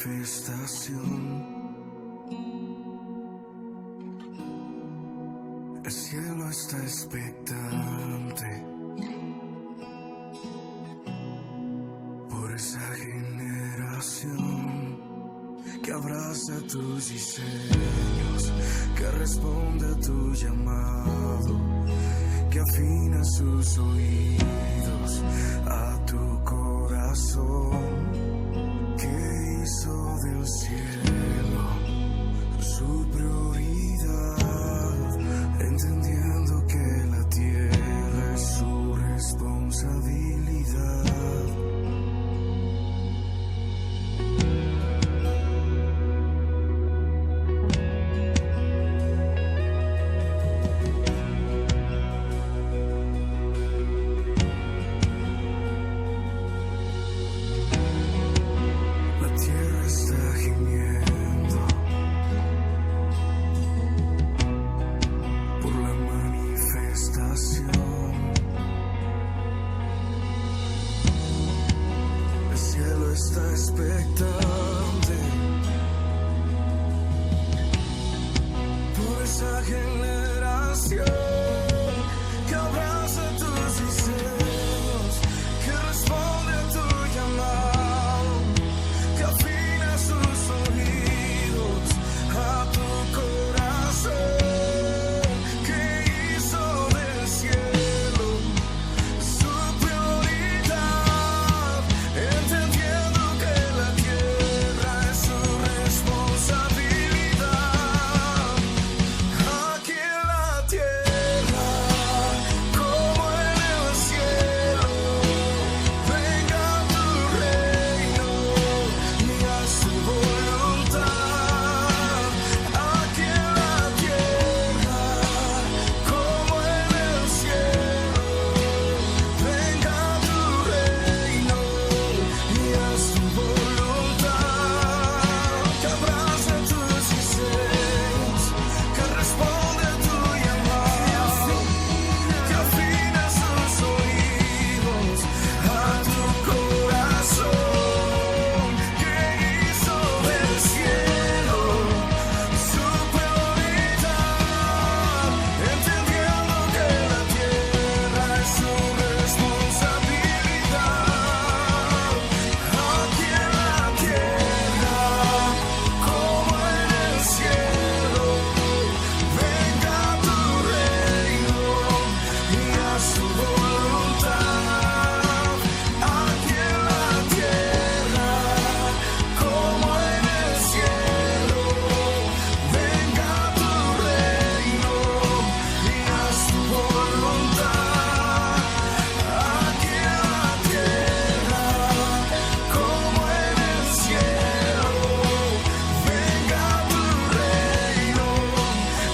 manifestación. El cielo está expectante por esa generación que abraza tus diseños, que responde a tu llamado, que afina sus oídos a tu corazón, que hizo del cielo su prioridad, entendiendo que la tierra es su responsabilidad. La tierra está gimiendo por la manifestación. El cielo está expectante por esa generación que abraza tus diseños, que responde a tu llamado, que afina sus oídos a tu corazón, que hizo del cielo su prioridad, entendiendo que la tierra es su responsabilidad. Aquí en la tierra, como en el cielo, venga tu reino y haz tu voluntad. Aquí en la tierra, como en el cielo, venga tu reino y haz tu voluntad. Que abraza tus diseños, que responde a tu llamado, que afina sus oídos a tu corazón, que hizo del cielo su prioridad, entendiendo que la tierra es su responsabilidad. Aquí en la tierra, como en el cielo, venga tu reino y haz tu voluntad. Aquí en la tierra, como en el cielo, venga tu reino y haz tu voluntad. Aquí en la tierra, como en el cielo, venga tu reino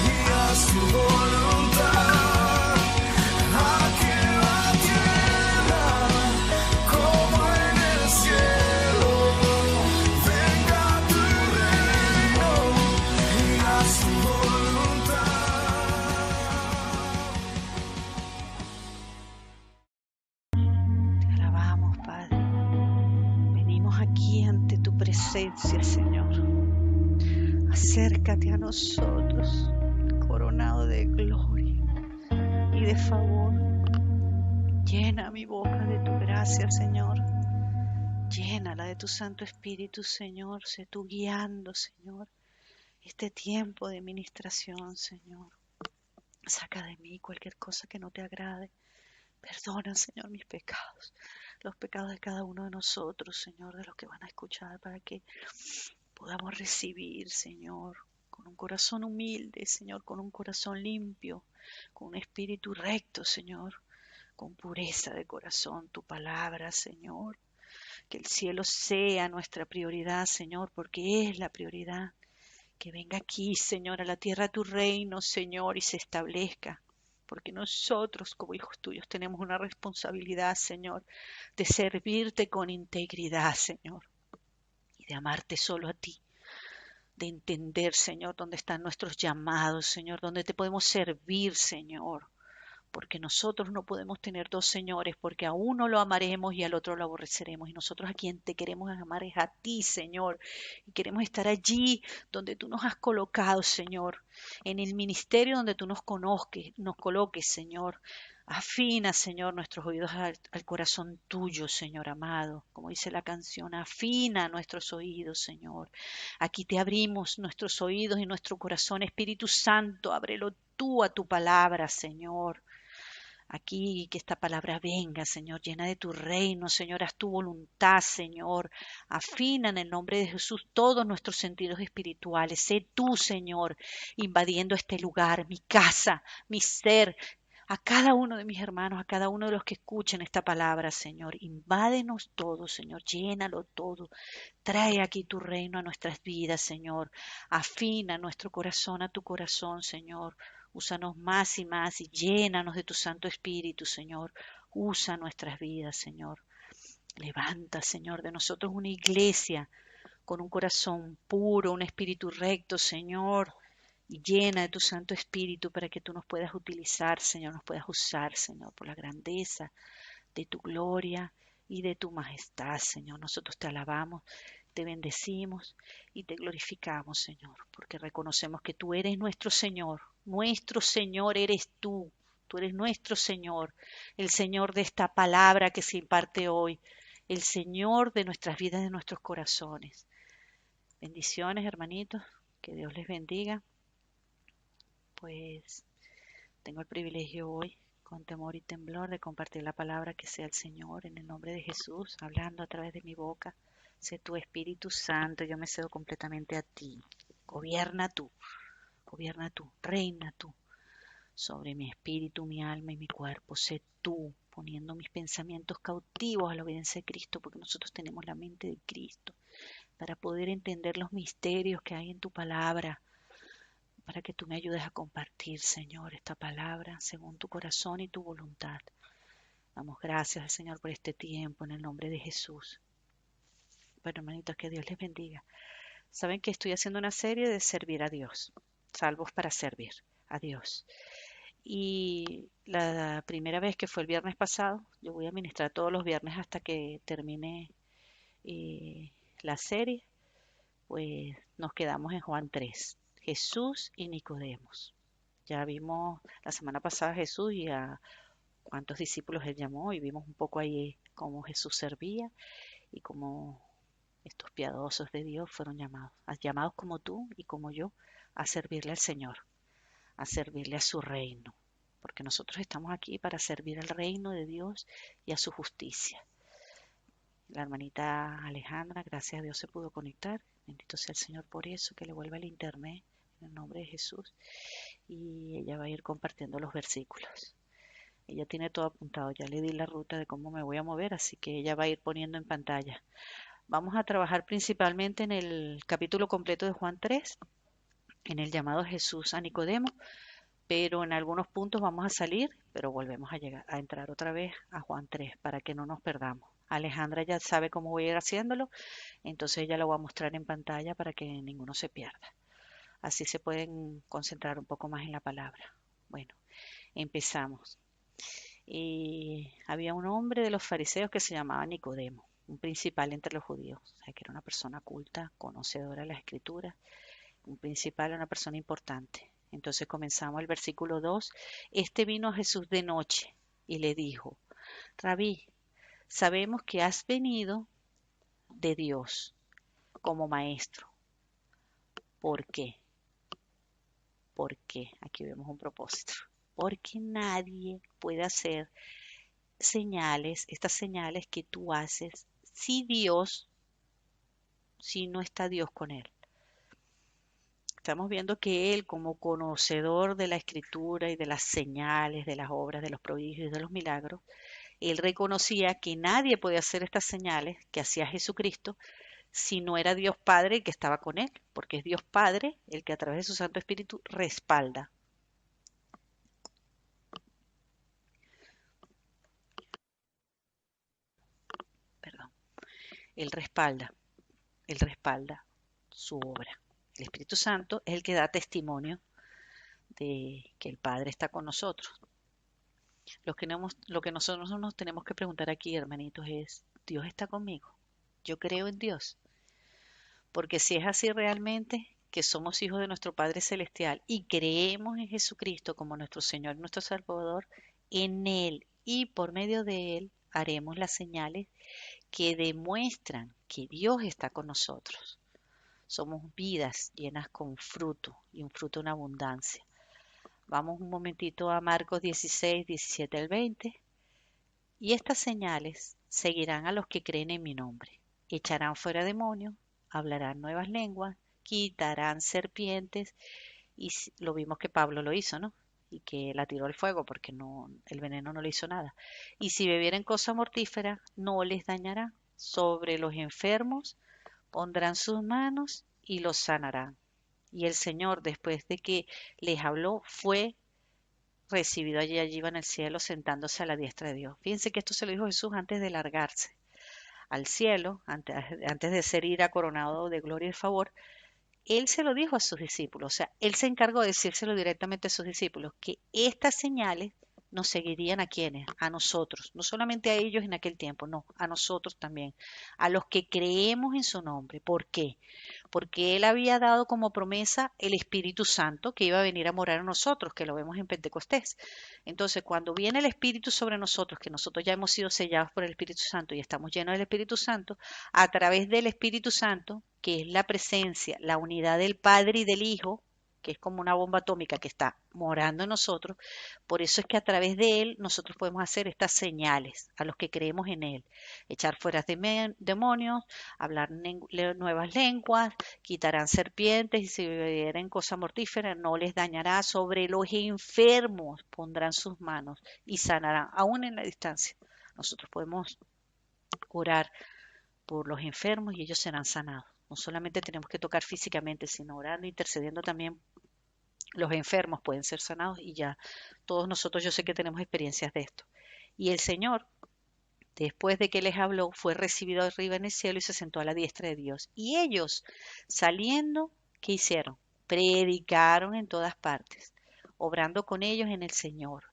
y haz tu voluntad. Aquí en la tierra, como en el cielo, venga tu reino y haz tu voluntad. Te alabamos, Padre. Venimos aquí ante tu presencia, Señor. Acércate a nosotros, coronado de gloria y de favor. Llena mi boca de tu gracia, Señor. Llénala de tu Santo Espíritu, Señor. Sé tú guiando, Señor, este tiempo de ministración, Señor. Saca de mí cualquier cosa que no te agrade. Perdona, Señor, mis pecados, los pecados de cada uno de nosotros, Señor, de los que van a escuchar, para que podamos recibir, Señor, con un corazón humilde, Señor, con un corazón limpio, con un espíritu recto, Señor, con pureza de corazón, tu palabra, Señor. Que el cielo sea nuestra prioridad, Señor, porque es la prioridad. Que venga aquí, Señor, a la tierra tu reino, Señor, y se establezca. Porque nosotros, como hijos tuyos, tenemos una responsabilidad, Señor, de servirte con integridad, Señor, y de amarte solo a ti. De entender, Señor, dónde están nuestros llamados, Señor, dónde te podemos servir, Señor. porque nosotros no podemos tener dos señores, porque a uno lo amaremos y al otro lo aborreceremos. Y nosotros a quien te queremos amar es a ti, Señor. Y queremos estar allí donde tú nos has colocado, Señor, en el ministerio donde tú nos coloques, Señor. Afina, Señor, nuestros oídos al corazón tuyo, Señor amado. Como dice la canción, afina nuestros oídos, Señor. Aquí te abrimos nuestros oídos y nuestro corazón. Espíritu Santo, ábrelo tú a tu palabra, Señor. Aquí que esta palabra venga, Señor, llena de tu reino, Señor, haz tu voluntad, Señor. Afina en el nombre de Jesús todos nuestros sentidos espirituales. Sé tú, Señor, invadiendo este lugar, mi casa, mi ser, a cada uno de mis hermanos, a cada uno de los que escuchen esta palabra, Señor. Invádenos todo, Señor, llénalo todo. Trae aquí tu reino a nuestras vidas, Señor. Afina nuestro corazón a tu corazón, Señor. Úsanos más y llénanos de tu Santo Espíritu, Señor. Usa nuestras vidas, Señor. Levanta, Señor, de nosotros una iglesia con un corazón puro, un espíritu recto, Señor. Y llena de tu Santo Espíritu para que tú nos puedas utilizar, Señor, nos puedas usar, Señor, por la grandeza de tu gloria y de tu majestad, Señor. Nosotros te alabamos, te bendecimos y te glorificamos, Señor, porque reconocemos que tú eres nuestro Señor eres tú. Tú eres nuestro Señor, el Señor de esta palabra que se imparte hoy, el Señor de nuestras vidas, de nuestros corazones. Bendiciones, hermanitos, que Dios les bendiga. Pues tengo el privilegio hoy, con temor y temblor, de compartir la palabra que sea el Señor en el nombre de Jesús, hablando a través de mi boca. Sé tu Espíritu Santo, yo me cedo completamente a ti. Gobierna tú, reina tú sobre mi espíritu, mi alma y mi cuerpo. Sé tú poniendo mis pensamientos cautivos a la obediencia de Cristo, porque nosotros tenemos la mente de Cristo, para poder entender los misterios que hay en tu palabra, para que tú me ayudes a compartir, Señor, esta palabra según tu corazón y tu voluntad. Damos gracias al Señor por este tiempo en el nombre de Jesús. Bueno, hermanitos, que Dios les bendiga. Saben que estoy haciendo una serie de servir a Dios, salvos para servir a Dios. Y la primera vez que fue el viernes pasado, yo voy a ministrar todos los viernes hasta que termine la serie, pues nos quedamos en Juan 3, Jesús y Nicodemos. Ya vimos la semana pasada a Jesús y a cuántos discípulos él llamó y vimos un poco ahí cómo Jesús servía y cómo estos piadosos de Dios fueron llamados como tú y como yo, a servirle al Señor, a servirle a su reino, porque nosotros estamos aquí para servir al reino de Dios y a su justicia. La hermanita Alejandra, gracias a Dios, se pudo conectar. Bendito sea el Señor por eso, que le vuelva el internet en el nombre de Jesús. Y ella va a ir compartiendo los versículos. Ella tiene todo apuntado, ya le di la ruta de cómo me voy a mover, así que ella va a ir poniendo en pantalla. Vamos a trabajar principalmente en el capítulo completo de Juan 3, en el llamado a Jesús a Nicodemo, pero en algunos puntos vamos a salir, pero volvemos a entrar otra vez a Juan 3 para que no nos perdamos. Alejandra ya sabe cómo voy a ir haciéndolo, entonces ella lo va a mostrar en pantalla para que ninguno se pierda. Así se pueden concentrar un poco más en la palabra. Bueno, empezamos. Y había un hombre de los fariseos que se llamaba Nicodemo, un principal entre los judíos, o sea, que era una persona culta, conocedora de las escrituras, un principal, una persona importante. Entonces comenzamos el versículo 2. Este vino a Jesús de noche y le dijo, Rabí, sabemos que has venido de Dios como maestro. ¿Por qué? ¿Por qué? Aquí vemos un propósito. Porque nadie puede hacer estas señales que tú haces, si no está Dios con él. Estamos viendo que él, como conocedor de la escritura y de las señales, de las obras, de los prodigios y de los milagros, él reconocía que nadie podía hacer estas señales que hacía Jesucristo si no era Dios Padre el que estaba con él, porque es Dios Padre el que a través de su Santo Espíritu respalda. Perdón. Él respalda, él respalda su obra. El Espíritu Santo es el que da testimonio de que el Padre está con nosotros. Lo que nosotros nos tenemos que preguntar aquí, hermanitos, es, ¿Dios está conmigo? Yo creo en Dios. Porque si es así realmente, que somos hijos de nuestro Padre Celestial y creemos en Jesucristo como nuestro Señor, nuestro Salvador, en Él y por medio de Él haremos las señales que demuestran que Dios está con nosotros. Somos vidas llenas con fruto y un fruto en abundancia. Vamos un momentito a Marcos 16, 17 al 20. Y estas señales seguirán a los que creen en mi nombre. Echarán fuera demonios, hablarán nuevas lenguas, quitarán serpientes, y lo vimos que Pablo lo hizo, ¿no? Y que la tiró al fuego porque no, el veneno no le hizo nada. Y si bebieren cosa mortífera, no les dañará. Sobre los enfermos pondrán sus manos y los sanarán. Y el Señor, después de que les habló, fue recibido allí va en el cielo sentándose a la diestra de Dios. Fíjense que esto se lo dijo Jesús antes de largarse al cielo, antes de ser ira coronado de gloria y favor. Él se lo dijo a sus discípulos, o sea, él se encargó de decírselo directamente a sus discípulos, que estas señales nos seguirían a quienes, a nosotros, no solamente a ellos en aquel tiempo, no, a nosotros también, a los que creemos en su nombre. ¿Por qué? Porque él había dado como promesa el Espíritu Santo que iba a venir a morar en nosotros, que lo vemos en Pentecostés. Entonces, cuando viene el Espíritu sobre nosotros, que nosotros ya hemos sido sellados por el Espíritu Santo y estamos llenos del Espíritu Santo, a través del Espíritu Santo, que es la presencia, la unidad del Padre y del Hijo, que es como una bomba atómica que está morando en nosotros, por eso es que a través de Él nosotros podemos hacer estas señales a los que creemos en Él, echar fuera demonios, hablar nuevas lenguas, quitarán serpientes y si bebieren cosa mortífera no les dañará. Sobre los enfermos pondrán sus manos y sanarán, aún en la distancia. Nosotros podemos orar por los enfermos y ellos serán sanados. No solamente tenemos que tocar físicamente, sino orando, intercediendo también. Los enfermos pueden ser sanados y ya todos nosotros yo sé que tenemos experiencias de esto. Y el Señor, después de que les habló, fue recibido arriba en el cielo y se sentó a la diestra de Dios. Y ellos, saliendo, ¿qué hicieron? Predicaron en todas partes, obrando con ellos en el Señor.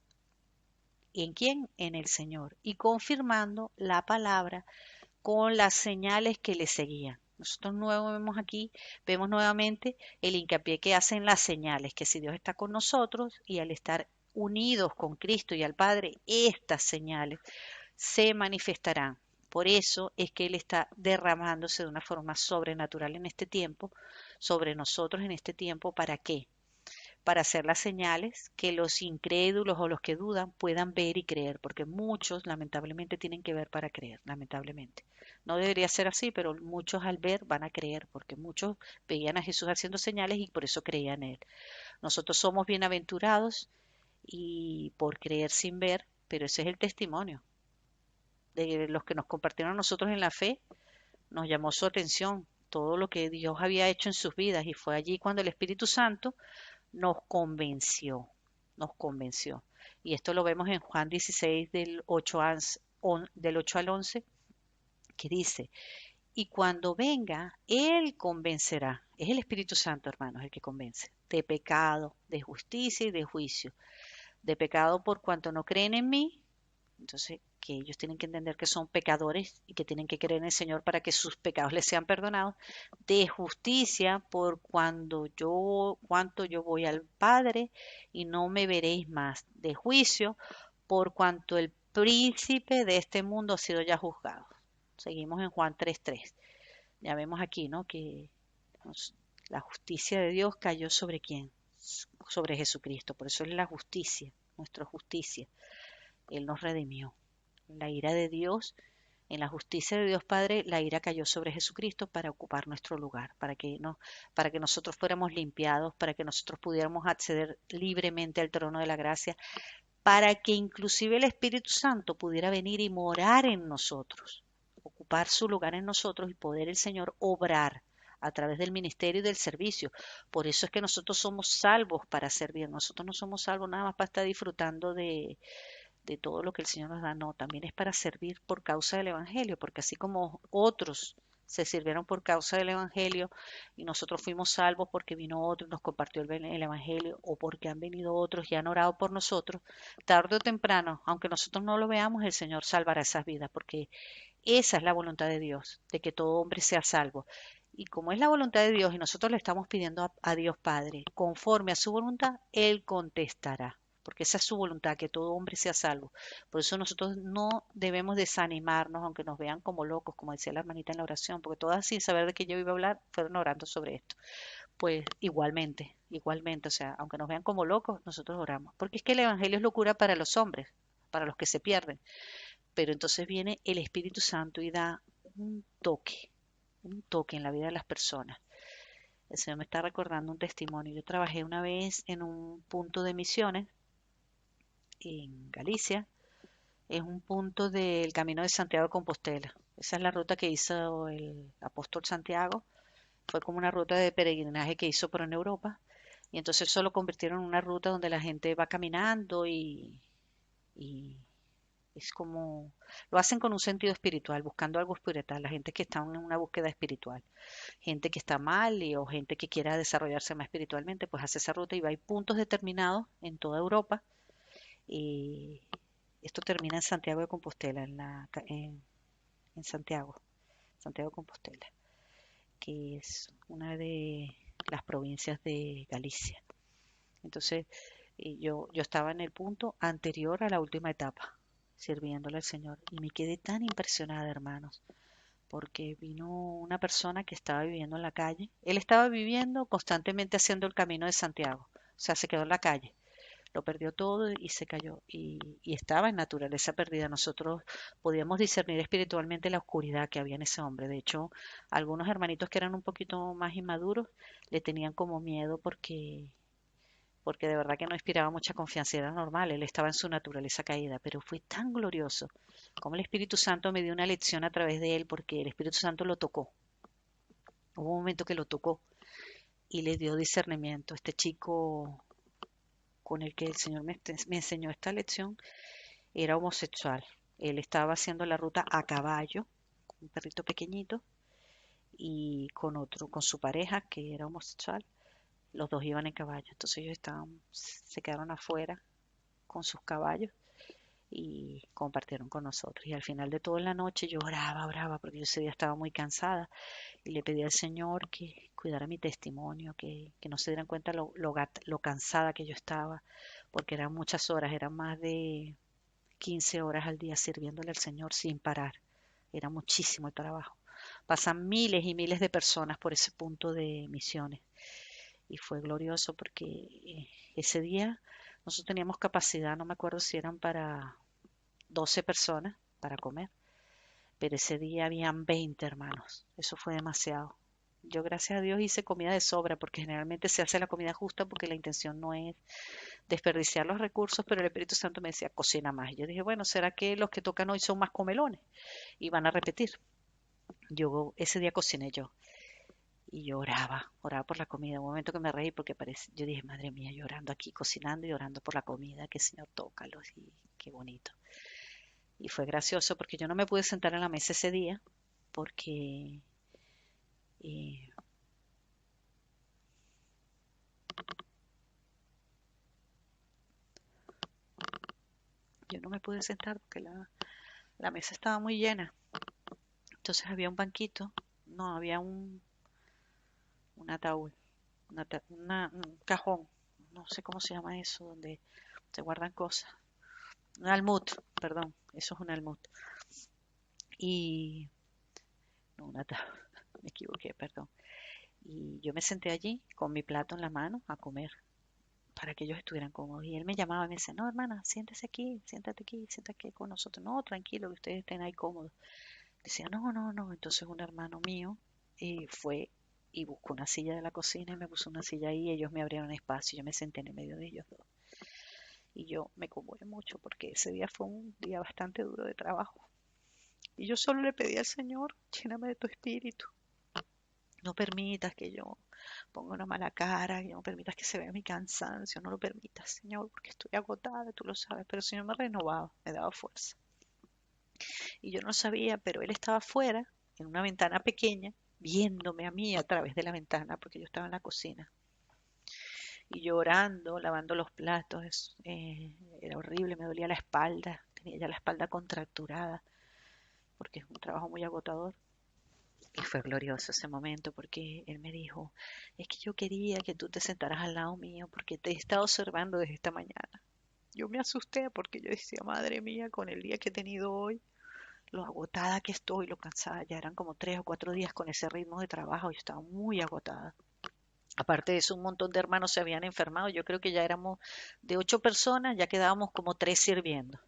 ¿Y en quién? En el Señor. Y confirmando la palabra con las señales que le seguían. Nosotros vemos nuevamente el hincapié que hacen las señales, que si Dios está con nosotros y al estar unidos con Cristo y al Padre, estas señales se manifestarán. Por eso es que Él está derramándose de una forma sobrenatural en este tiempo, sobre nosotros en este tiempo. ¿Para qué? Para hacer las señales que los incrédulos o los que dudan puedan ver y creer, porque muchos lamentablemente tienen que ver para creer, lamentablemente. No debería ser así, pero muchos al ver van a creer, porque muchos veían a Jesús haciendo señales y por eso creían en Él. Nosotros somos bienaventurados y por creer sin ver, pero ese es el testimonio de los que nos compartieron a nosotros en la fe, nos llamó su atención todo lo que Dios había hecho en sus vidas y fue allí cuando el Espíritu Santo nos convenció, nos convenció. Y esto lo vemos en Juan 16 del 8 al 11, que dice, y cuando venga, Él convencerá, es el Espíritu Santo, hermanos, el que convence, de pecado, de justicia y de juicio. De pecado por cuanto no creen en mí, entonces que ellos tienen que entender que son pecadores y que tienen que creer en el Señor para que sus pecados les sean perdonados. De justicia por cuanto yo voy al Padre y no me veréis más. De juicio por cuanto el príncipe de este mundo ha sido ya juzgado. Seguimos en Juan 3:3. Ya vemos aquí, ¿no? Que la justicia de Dios cayó sobre quién? Sobre Jesucristo. Por eso es la justicia, nuestra justicia. Él nos redimió. La ira de Dios, en la justicia de Dios Padre, la ira cayó sobre Jesucristo para ocupar nuestro lugar, para que nosotros fuéramos limpiados, para que nosotros pudiéramos acceder libremente al trono de la gracia, para que inclusive el Espíritu Santo pudiera venir y morar en nosotros, ocupar su lugar en nosotros y poder el Señor obrar a través del ministerio y del servicio. Por eso es que nosotros somos salvos para servir. Nosotros no somos salvos nada más para estar disfrutando de todo lo que el Señor nos da, no, también es para servir por causa del Evangelio, porque así como otros se sirvieron por causa del Evangelio y nosotros fuimos salvos porque vino otro y nos compartió el Evangelio o porque han venido otros y han orado por nosotros, tarde o temprano, aunque nosotros no lo veamos, el Señor salvará esas vidas porque esa es la voluntad de Dios, de que todo hombre sea salvo. Y como es la voluntad de Dios y nosotros le estamos pidiendo a Dios Padre, conforme a su voluntad, Él contestará, porque esa es su voluntad, que todo hombre sea salvo. Por eso nosotros no debemos desanimarnos, aunque nos vean como locos, como decía la hermanita en la oración, porque todas sin saber de qué yo iba a hablar, fueron orando sobre esto. Pues igualmente, o sea, aunque nos vean como locos, nosotros oramos. Porque es que el Evangelio es locura para los hombres, para los que se pierden. Pero entonces viene el Espíritu Santo y da un toque en la vida de las personas. El Señor me está recordando un testimonio. Yo trabajé una vez en un punto de misiones en Galicia. Es un punto del Camino de Santiago de Compostela. Esa es la ruta que hizo el apóstol Santiago. Fue como una ruta de peregrinaje que hizo por en Europa. Y entonces eso lo convirtieron en una ruta donde la gente va caminando y es como, lo hacen con un sentido espiritual, buscando algo espiritual, la gente que está en una búsqueda espiritual, gente que está mal o gente que quiera desarrollarse más espiritualmente, pues hace esa ruta y va. Hay puntos determinados en toda Europa y esto termina en Santiago de Compostela, en Santiago de Compostela, que es una de las provincias de Galicia. Entonces, yo estaba en el punto anterior a la última etapa, sirviéndole al Señor. Y me quedé tan impresionada, hermanos, porque vino una persona que estaba viviendo en la calle. Él estaba viviendo constantemente haciendo el camino de Santiago. O sea, se quedó en la calle. Lo perdió todo y se cayó. Y estaba en naturaleza perdida. Nosotros podíamos discernir espiritualmente la oscuridad que había en ese hombre. De hecho, algunos hermanitos que eran un poquito más inmaduros le tenían como miedo porque de verdad que no inspiraba mucha confianza, era normal, él estaba en su naturaleza caída, pero fue tan glorioso como el Espíritu Santo me dio una lección a través de él, porque el Espíritu Santo lo tocó, hubo un momento que lo tocó y le dio discernimiento. Este chico con el que el Señor me enseñó esta lección era homosexual, él estaba haciendo la ruta a caballo, un perrito pequeñito, y con otro, con su pareja que era homosexual, los dos iban en caballo, entonces ellos se quedaron afuera con sus caballos y compartieron con nosotros. Y al final de toda la noche yo oraba, porque yo ese día estaba muy cansada y le pedí al Señor que cuidara mi testimonio, que no se dieran cuenta lo cansada que yo estaba, porque eran muchas horas, eran más de 15 horas al día sirviéndole al Señor sin parar. Era muchísimo el trabajo. Pasan miles y miles de personas por ese punto de misiones. Y fue glorioso porque ese día nosotros teníamos capacidad, no me acuerdo si eran para 12 personas para comer, pero ese día habían 20 hermanos. Eso fue demasiado. Yo gracias a Dios hice comida de sobra porque generalmente se hace la comida justa porque la intención no es desperdiciar los recursos, pero el Espíritu Santo me decía, cocina más. Y yo dije, bueno, ¿será que los que tocan hoy son más comelones? Y van a repetir. Yo ese día cociné yo y yo oraba por la comida. Un momento que me reí porque yo dije, madre mía, llorando aquí, cocinando y orando por la comida, que el Señor tócalos y qué bonito. Y fue gracioso porque yo no me pude sentar en la mesa ese día porque eh, yo no me pude sentar porque la mesa estaba muy llena. Entonces había un banquito, no, había un ataúd, un cajón, no sé cómo se llama eso, donde se guardan cosas. Un almud, perdón, eso es un almud. Y, no, un ataúd, me equivoqué, perdón. Y yo me senté allí con mi plato en la mano a comer para que ellos estuvieran cómodos. Y él me llamaba y me decía, no, hermana, siéntese aquí, siéntate aquí con nosotros. No, tranquilo, que ustedes estén ahí cómodos. Decía, no, no, no. Entonces un hermano mío fue y buscó una silla de la cocina y me puso una silla ahí y ellos me abrieron espacio y yo me senté en el medio de ellos dos. Y yo me conmoví mucho porque ese día fue un día bastante duro de trabajo. Y yo solo le pedí al Señor, lléname de tu espíritu. No permitas que yo ponga una mala cara, que no permitas que se vea mi cansancio, no lo permitas, Señor, porque estoy agotada, tú lo sabes, pero el Señor me renovaba, me daba fuerza. Y yo no sabía, pero Él estaba afuera en una ventana pequeña, viéndome a mí a través de la ventana, porque yo estaba en la cocina. Y llorando, lavando los platos, era horrible, me dolía la espalda, tenía ya la espalda contracturada, porque es un trabajo muy agotador. Y fue glorioso ese momento porque él me dijo, es que yo quería que tú te sentaras al lado mío porque te he estado observando desde esta mañana. Yo me asusté porque yo decía, madre mía, con el día que he tenido hoy, lo agotada que estoy, lo cansada, ya eran como 3 o 4 días con ese ritmo de trabajo, yo estaba muy agotada. Aparte de eso, un montón de hermanos se habían enfermado, yo creo que ya éramos de 8 personas, ya quedábamos como 3 sirviendo.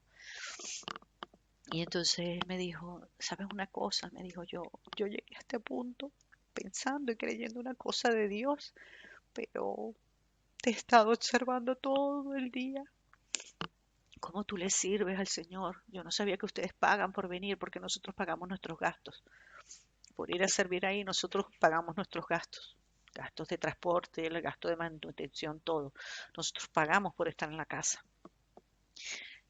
Y entonces me dijo, ¿sabes una cosa? Me dijo, yo llegué a este punto pensando y creyendo una cosa de Dios, pero te he estado observando todo el día. ¿Cómo tú le sirves al Señor? Yo no sabía que ustedes pagan por venir porque nosotros pagamos nuestros gastos. Por ir a servir ahí, nosotros pagamos nuestros gastos. Gastos de transporte, el gasto de manutención, todo. Nosotros pagamos por estar en la casa.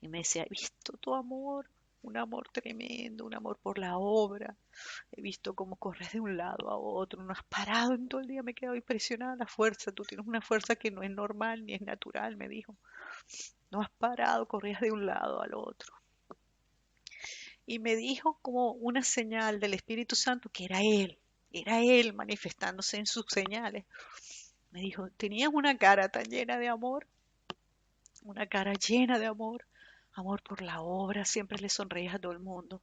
Y me decía, he visto tu amor, un amor tremendo, un amor por la obra. He visto cómo corres de un lado a otro, no has parado en todo el día, me he quedado impresionada la fuerza. Tú tienes una fuerza que no es normal ni es natural, me dijo. No has parado, corrías de un lado al otro. Y me dijo como una señal del Espíritu Santo que era Él manifestándose en sus señales. Me dijo, tenías una cara tan llena de amor, una cara llena de amor, amor por la obra, siempre le sonreías a todo el mundo.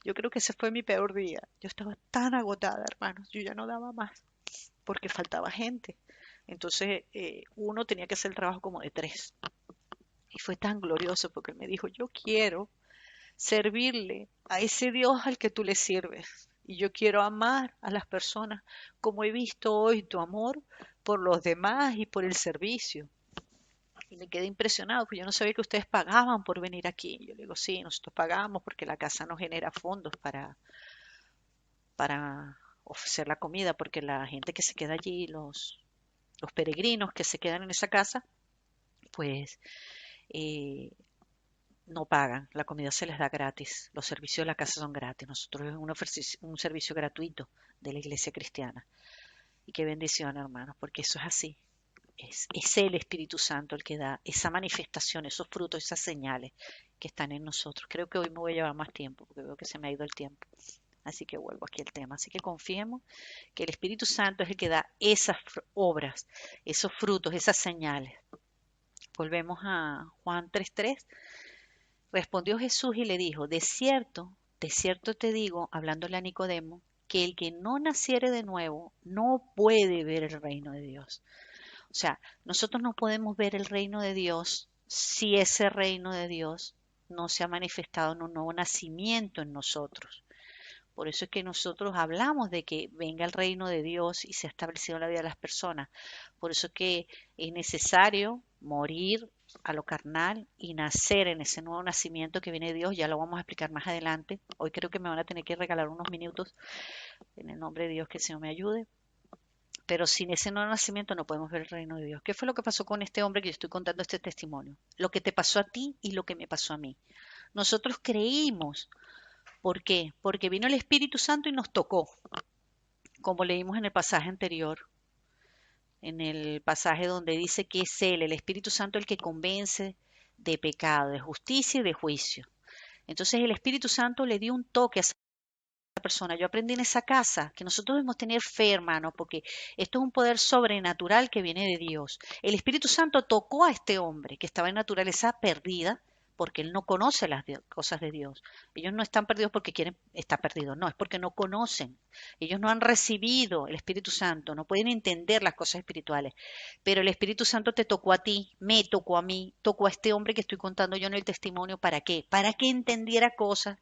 Yo creo que ese fue mi peor día. Yo estaba tan agotada, hermanos, yo ya no daba más, porque faltaba gente. Entonces, uno tenía que hacer el trabajo como de tres. Y fue tan glorioso porque él me dijo, yo quiero servirle a ese Dios al que tú le sirves. Y yo quiero amar a las personas como he visto hoy tu amor por los demás y por el servicio. Y me quedé impresionado, porque yo no sabía que ustedes pagaban por venir aquí. Yo le digo, sí, nosotros pagamos porque la casa no genera fondos para ofrecer la comida, porque la gente que se queda allí, los peregrinos que se quedan en esa casa, pues eh, no pagan, la comida se les da gratis, los servicios de la casa son gratis, nosotros es un servicio gratuito de la iglesia cristiana. Y qué bendición, hermanos, porque eso es así. Es el Espíritu Santo el que da esa manifestación, esos frutos, esas señales que están en nosotros. Creo que hoy me voy a llevar más tiempo, porque veo que se me ha ido el tiempo. Así que vuelvo aquí al tema. Así que confiemos que el Espíritu Santo es el que da esas obras, esos frutos, esas señales. Volvemos a Juan 3:3. Respondió Jesús y le dijo, de cierto te digo, hablándole a Nicodemo, que el que no naciere de nuevo no puede ver el reino de Dios. O sea, nosotros no podemos ver el reino de Dios si ese reino de Dios no se ha manifestado en un nuevo nacimiento en nosotros. Por eso es que nosotros hablamos de que venga el reino de Dios y se ha establecido en la vida de las personas. Por eso es que es necesario morir a lo carnal y nacer en ese nuevo nacimiento que viene de Dios. Ya lo vamos a explicar más adelante. Hoy creo que me van a tener que regalar unos minutos en el nombre de Dios, que el Señor me ayude. Pero sin ese nuevo nacimiento no podemos ver el reino de Dios. ¿Qué fue lo que pasó con este hombre que yo estoy contando este testimonio? Lo que te pasó a ti y lo que me pasó a mí. Nosotros creímos. ¿Por qué? Porque vino el Espíritu Santo y nos tocó, como leímos en el pasaje anterior, en el pasaje donde dice que es Él, el Espíritu Santo, el que convence de pecado, de justicia y de juicio. Entonces el Espíritu Santo le dio un toque a esa persona. Yo aprendí en esa casa que nosotros debemos tener fe, hermano, porque esto es un poder sobrenatural que viene de Dios. El Espíritu Santo tocó a este hombre que estaba en naturaleza perdida, porque él no conoce las cosas de Dios. Ellos no están perdidos porque quieren estar perdidos, no, es porque no conocen. Ellos no han recibido el Espíritu Santo, no pueden entender las cosas espirituales. Pero el Espíritu Santo te tocó a ti, me tocó a mí, tocó a este hombre que estoy contando yo en el testimonio. ¿Para qué? Para que entendiera cosas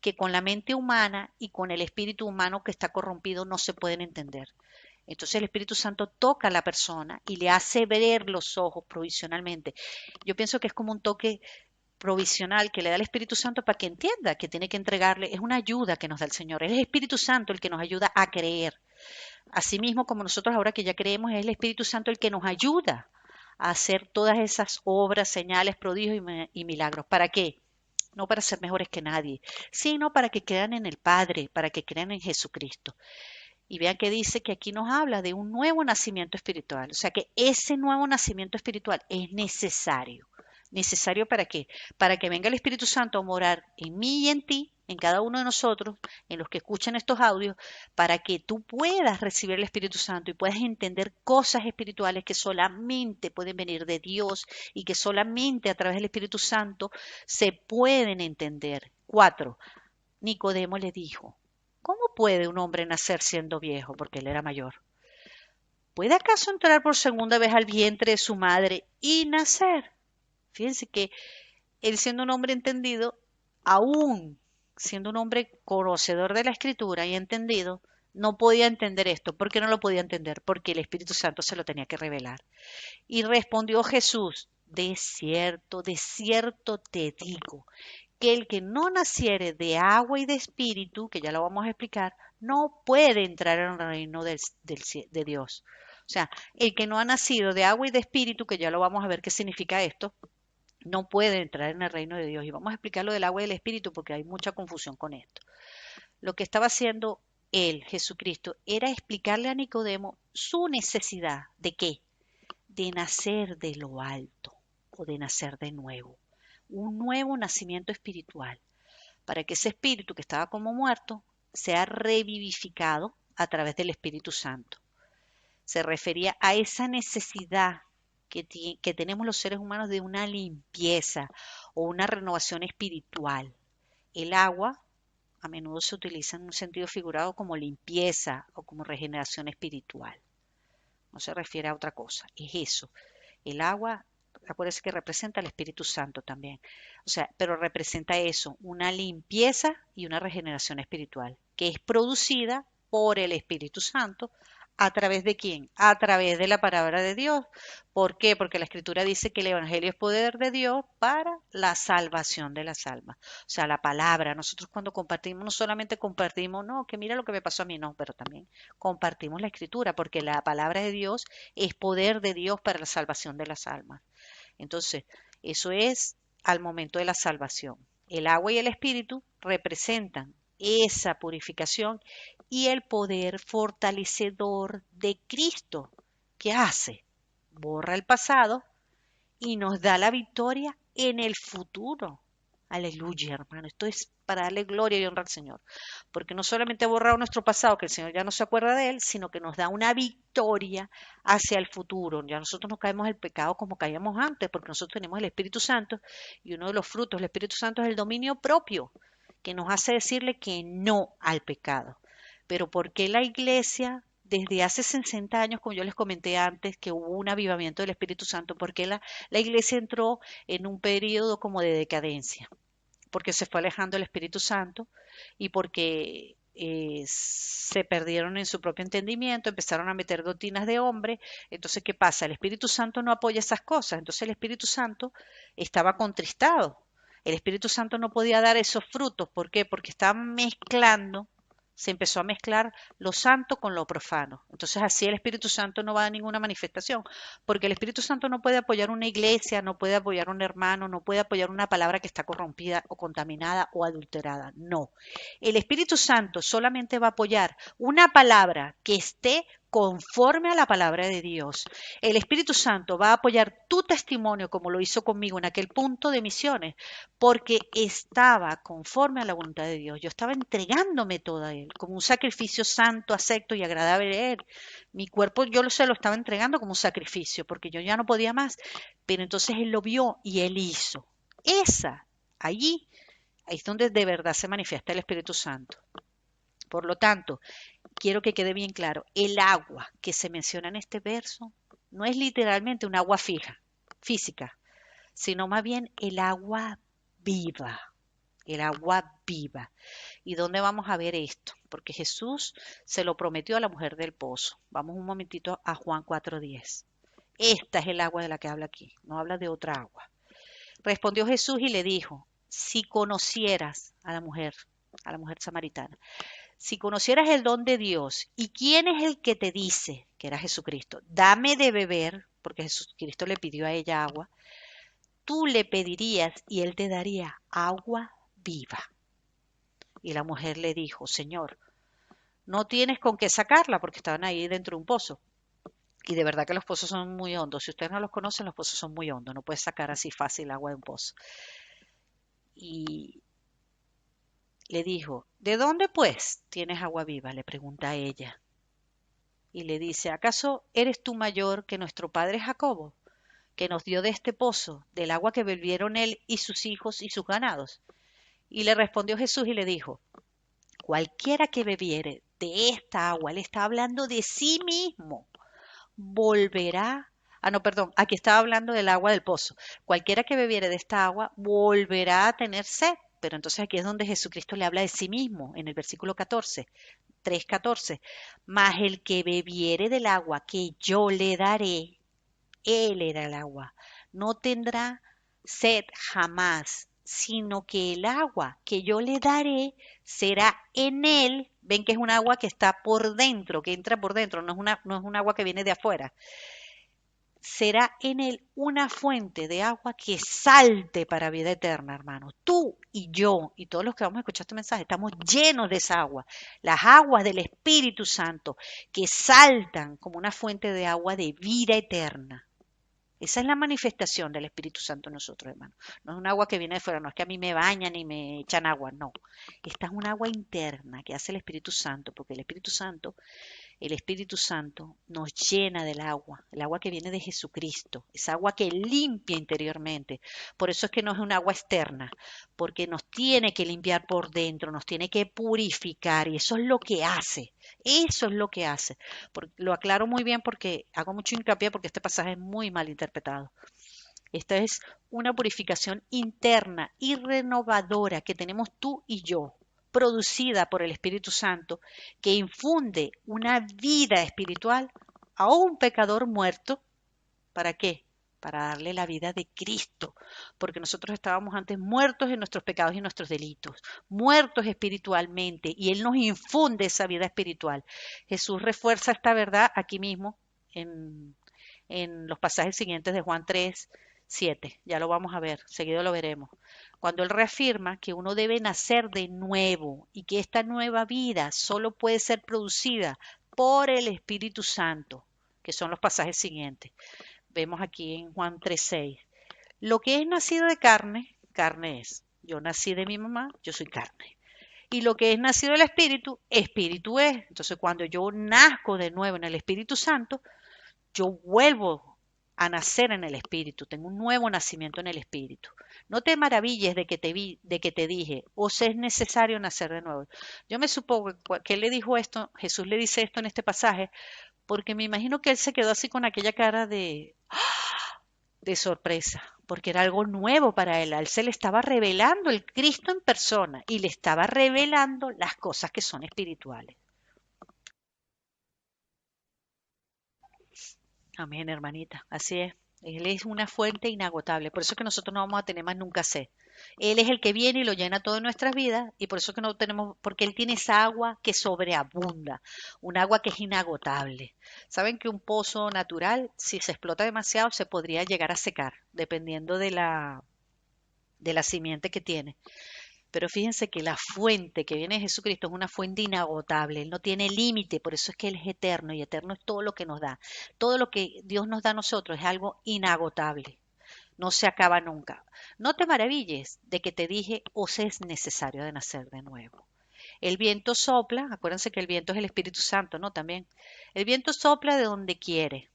que con la mente humana y con el espíritu humano que está corrompido no se pueden entender. Entonces el Espíritu Santo toca a la persona y le hace ver los ojos provisionalmente. Yo pienso que es como un toque provisional que le da el Espíritu Santo para que entienda que tiene que entregarle, es una ayuda que nos da el Señor. Es el Espíritu Santo el que nos ayuda a creer. Asimismo, como nosotros ahora que ya creemos, es el Espíritu Santo el que nos ayuda a hacer todas esas obras, señales, prodigios y milagros. ¿Para qué? no para ser mejores que nadie, sino para que crean en el Padre, para que crean en Jesucristo. Y vean que dice que aquí nos habla de un nuevo nacimiento espiritual. O sea que ese nuevo nacimiento espiritual es necesario. ¿Necesario para qué? Para que venga el Espíritu Santo a morar en mí y en ti, en cada uno de nosotros, en los que escuchan estos audios, para que tú puedas recibir el Espíritu Santo y puedas entender cosas espirituales que solamente pueden venir de Dios y que solamente a través del Espíritu Santo se pueden entender. 4. Nicodemo le dijo, ¿cómo puede un hombre nacer siendo viejo? Porque él era mayor. ¿Puede acaso entrar por segunda vez al vientre de su madre y nacer? Fíjense que él siendo un hombre entendido, aún siendo un hombre conocedor de la escritura y entendido, no podía entender esto. ¿Por qué no lo podía entender? Porque el Espíritu Santo se lo tenía que revelar. Y respondió Jesús, de cierto te digo, que el que no naciere de agua y de espíritu, que ya lo vamos a explicar, no puede entrar en el reino de Dios. O sea, el que no ha nacido de agua y de espíritu, que ya lo vamos a ver qué significa esto, no puede entrar en el reino de Dios. Y vamos a explicar lo del agua y del espíritu porque hay mucha confusión con esto. Lo que estaba haciendo él, Jesucristo, era explicarle a Nicodemo su necesidad de qué? De nacer de lo alto o de nacer de nuevo. Un nuevo nacimiento espiritual, para que ese espíritu que estaba como muerto sea revivificado a través del Espíritu Santo. Se refería a esa necesidad que tenemos los seres humanos de una limpieza o una renovación espiritual. El agua a menudo se utiliza en un sentido figurado como limpieza o como regeneración espiritual. No se refiere a otra cosa, es eso. El agua, acuérdense que representa al Espíritu Santo también. O sea, pero representa eso, una limpieza y una regeneración espiritual, que es producida por el Espíritu Santo. ¿A través de quién? A través de la palabra de Dios. ¿Por qué? Porque la Escritura dice que el Evangelio es poder de Dios para la salvación de las almas. O sea, la palabra, nosotros cuando compartimos, no solamente compartimos, no, que mira lo que me pasó a mí, no, pero también compartimos la Escritura, porque la palabra de Dios es poder de Dios para la salvación de las almas. Entonces, eso es al momento de la salvación. El agua y el espíritu representan esa purificación y el poder fortalecedor de Cristo. ¿Qué hace? Borra el pasado y nos da la victoria en el futuro. Aleluya, hermano. Esto es para darle gloria y honra al Señor. Porque no solamente ha borrado nuestro pasado, que el Señor ya no se acuerda de él, sino que nos da una victoria hacia el futuro. Ya nosotros no caemos en el pecado como caíamos antes, porque nosotros tenemos el Espíritu Santo y uno de los frutos del Espíritu Santo es el dominio propio, que nos hace decirle que no al pecado. Pero ¿por qué la iglesia desde hace 60 años, como yo les comenté antes, que hubo un avivamiento del Espíritu Santo? ¿Por qué la iglesia entró en un periodo como de decadencia? Porque se fue alejando el Espíritu Santo y porque se perdieron en su propio entendimiento, empezaron a meter doctrinas de hombre. Entonces, ¿qué pasa? El Espíritu Santo no apoya esas cosas. Entonces el Espíritu Santo estaba contristado. El Espíritu Santo no podía dar esos frutos. ¿Por qué? Porque estaba mezclando, se empezó a mezclar lo santo con lo profano. Entonces así el Espíritu Santo no va a dar ninguna manifestación, porque el Espíritu Santo no puede apoyar una iglesia, no puede apoyar un hermano, no puede apoyar una palabra que está corrompida o contaminada o adulterada. No. El Espíritu Santo solamente va a apoyar una palabra que esté conforme a la palabra de Dios. El Espíritu Santo va a apoyar tu testimonio como lo hizo conmigo en aquel punto de misiones, porque estaba conforme a la voluntad de Dios. Yo estaba entregándome todo a Él, como un sacrificio santo, acepto y agradable a Él. Mi cuerpo yo se lo estaba entregando como un sacrificio, porque yo ya no podía más. Pero entonces Él lo vio y Él hizo. Allí es donde de verdad se manifiesta el Espíritu Santo. Por lo tanto, quiero que quede bien claro, el agua que se menciona en este verso no es literalmente un agua física, sino más bien el agua viva, el agua viva. ¿Y dónde vamos a ver esto? Porque Jesús se lo prometió a la mujer del pozo. Vamos un momentito a Juan 4:10. Esta es el agua de la que habla aquí, no habla de otra agua. Respondió Jesús y le dijo, si conocieras a la mujer samaritana, si conocieras el don de Dios y quién es el que te dice, que era Jesucristo, dame de beber, porque Jesucristo le pidió a ella agua, tú le pedirías y él te daría agua viva. Y la mujer le dijo, Señor, no tienes con qué sacarla porque estaban ahí dentro de un pozo. Y de verdad que los pozos son muy hondos. Si ustedes no los conocen, los pozos son muy hondos. No puedes sacar así fácil agua de un pozo. Y le dijo, ¿de dónde pues tienes agua viva? Le pregunta a ella. Y le dice, ¿acaso eres tú mayor que nuestro padre Jacobo, que nos dio de este pozo, del agua que bebieron él y sus hijos y sus ganados? Y le respondió Jesús y le dijo, cualquiera que bebiere de esta agua, él está hablando de sí mismo, volverá. Ah, no, perdón, aquí estaba hablando del agua del pozo. Cualquiera que bebiere de esta agua volverá a tener sed. Pero entonces aquí es donde Jesucristo le habla de sí mismo, en el versículo 14, 3:14. Mas el que bebiere del agua que yo le daré, él era el agua, no tendrá sed jamás, sino que el agua que yo le daré será en él. Ven que es un agua que está por dentro, que entra por dentro, no es un agua que viene de afuera. Será en él una fuente de agua que salte para vida eterna, hermanos. Tú y yo y todos los que vamos a escuchar este mensaje estamos llenos de esa agua, las aguas del Espíritu Santo que saltan como una fuente de agua de vida eterna. Esa es la manifestación del Espíritu Santo en nosotros, hermanos. No es un agua que viene de fuera, no es que a mí me bañan y me echan agua, no. Esta es un agua interna que hace el Espíritu Santo, porque el Espíritu Santo nos llena del agua, el agua que viene de Jesucristo, esa agua que limpia interiormente. Por eso es que no es un agua externa, porque nos tiene que limpiar por dentro, nos tiene que purificar y eso es lo que hace. Eso es lo que hace. Lo aclaro muy bien porque hago mucho hincapié porque este pasaje es muy mal interpretado. Esta es una purificación interna y renovadora que tenemos tú y yo, producida por el Espíritu Santo, que infunde una vida espiritual a un pecador muerto. ¿Para qué? Para darle la vida de Cristo, porque nosotros estábamos antes muertos en nuestros pecados y nuestros delitos, muertos espiritualmente, y Él nos infunde esa vida espiritual. Jesús refuerza esta verdad aquí mismo en, en los pasajes siguientes de Juan 3, 7. Ya lo vamos a ver, seguido lo veremos. Cuando Él reafirma que uno debe nacer de nuevo y que esta nueva vida solo puede ser producida por el Espíritu Santo, que son los pasajes siguientes. Vemos aquí en Juan 3:6. Lo que es nacido de carne, carne es. Yo nací de mi mamá, yo soy carne. Y lo que es nacido del Espíritu, Espíritu es. Entonces, cuando yo nazco de nuevo en el Espíritu Santo, yo vuelvo a nacer en el Espíritu, tengo un nuevo nacimiento en el Espíritu. No te maravilles de que te dije, os es necesario nacer de nuevo. Yo me supongo que él le dijo esto, Jesús le dice esto en este pasaje, porque me imagino que él se quedó así con aquella cara de sorpresa, porque era algo nuevo para él. A él se le estaba revelando el Cristo en persona y le estaba revelando las cosas que son espirituales. Amén, hermanita. Así es. Él es una fuente inagotable. Por eso es que nosotros no vamos a tener más nunca sed. Él es el que viene y lo llena todo en nuestras vidas. Y por eso es que no tenemos, porque Él tiene esa agua que sobreabunda. Un agua que es inagotable. Saben que un pozo natural, si se explota demasiado, se podría llegar a secar, dependiendo de la simiente que tiene. Pero fíjense que la fuente que viene de Jesucristo es una fuente inagotable, Él no tiene límite, por eso es que Él es eterno y eterno es todo lo que nos da. Todo lo que Dios nos da a nosotros es algo inagotable, no se acaba nunca. No te maravilles de que te dije, os es necesario de nacer de nuevo. El viento sopla, acuérdense que el viento es el Espíritu Santo, ¿no? También. El viento sopla de donde quiere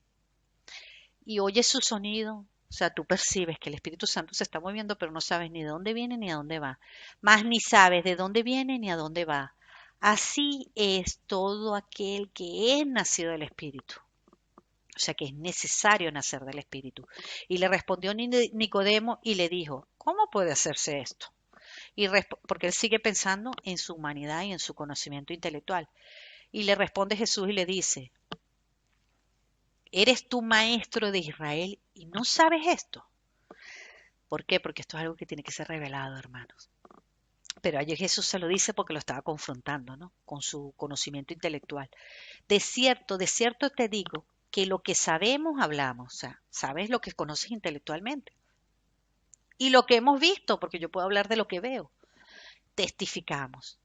y oyes su sonido. O sea, tú percibes que el Espíritu Santo se está moviendo, pero no sabes ni de dónde viene ni a dónde va. Más ni sabes de dónde viene ni a dónde va. Así es todo aquel que es nacido del Espíritu. O sea que es necesario nacer del Espíritu. Y le respondió Nicodemo y le dijo, ¿cómo puede hacerse esto? Porque él sigue pensando en su humanidad y en su conocimiento intelectual. Y le responde Jesús y le dice, ¿eres tú maestro de Israel y no sabes esto? ¿Por qué? Porque esto es algo que tiene que ser revelado, hermanos. Pero ayer Jesús se lo dice porque lo estaba confrontando, ¿no? Con su conocimiento intelectual. De cierto te digo que lo que sabemos hablamos. O sea, sabes lo que conoces intelectualmente. Y lo que hemos visto, porque yo puedo hablar de lo que veo, testificamos.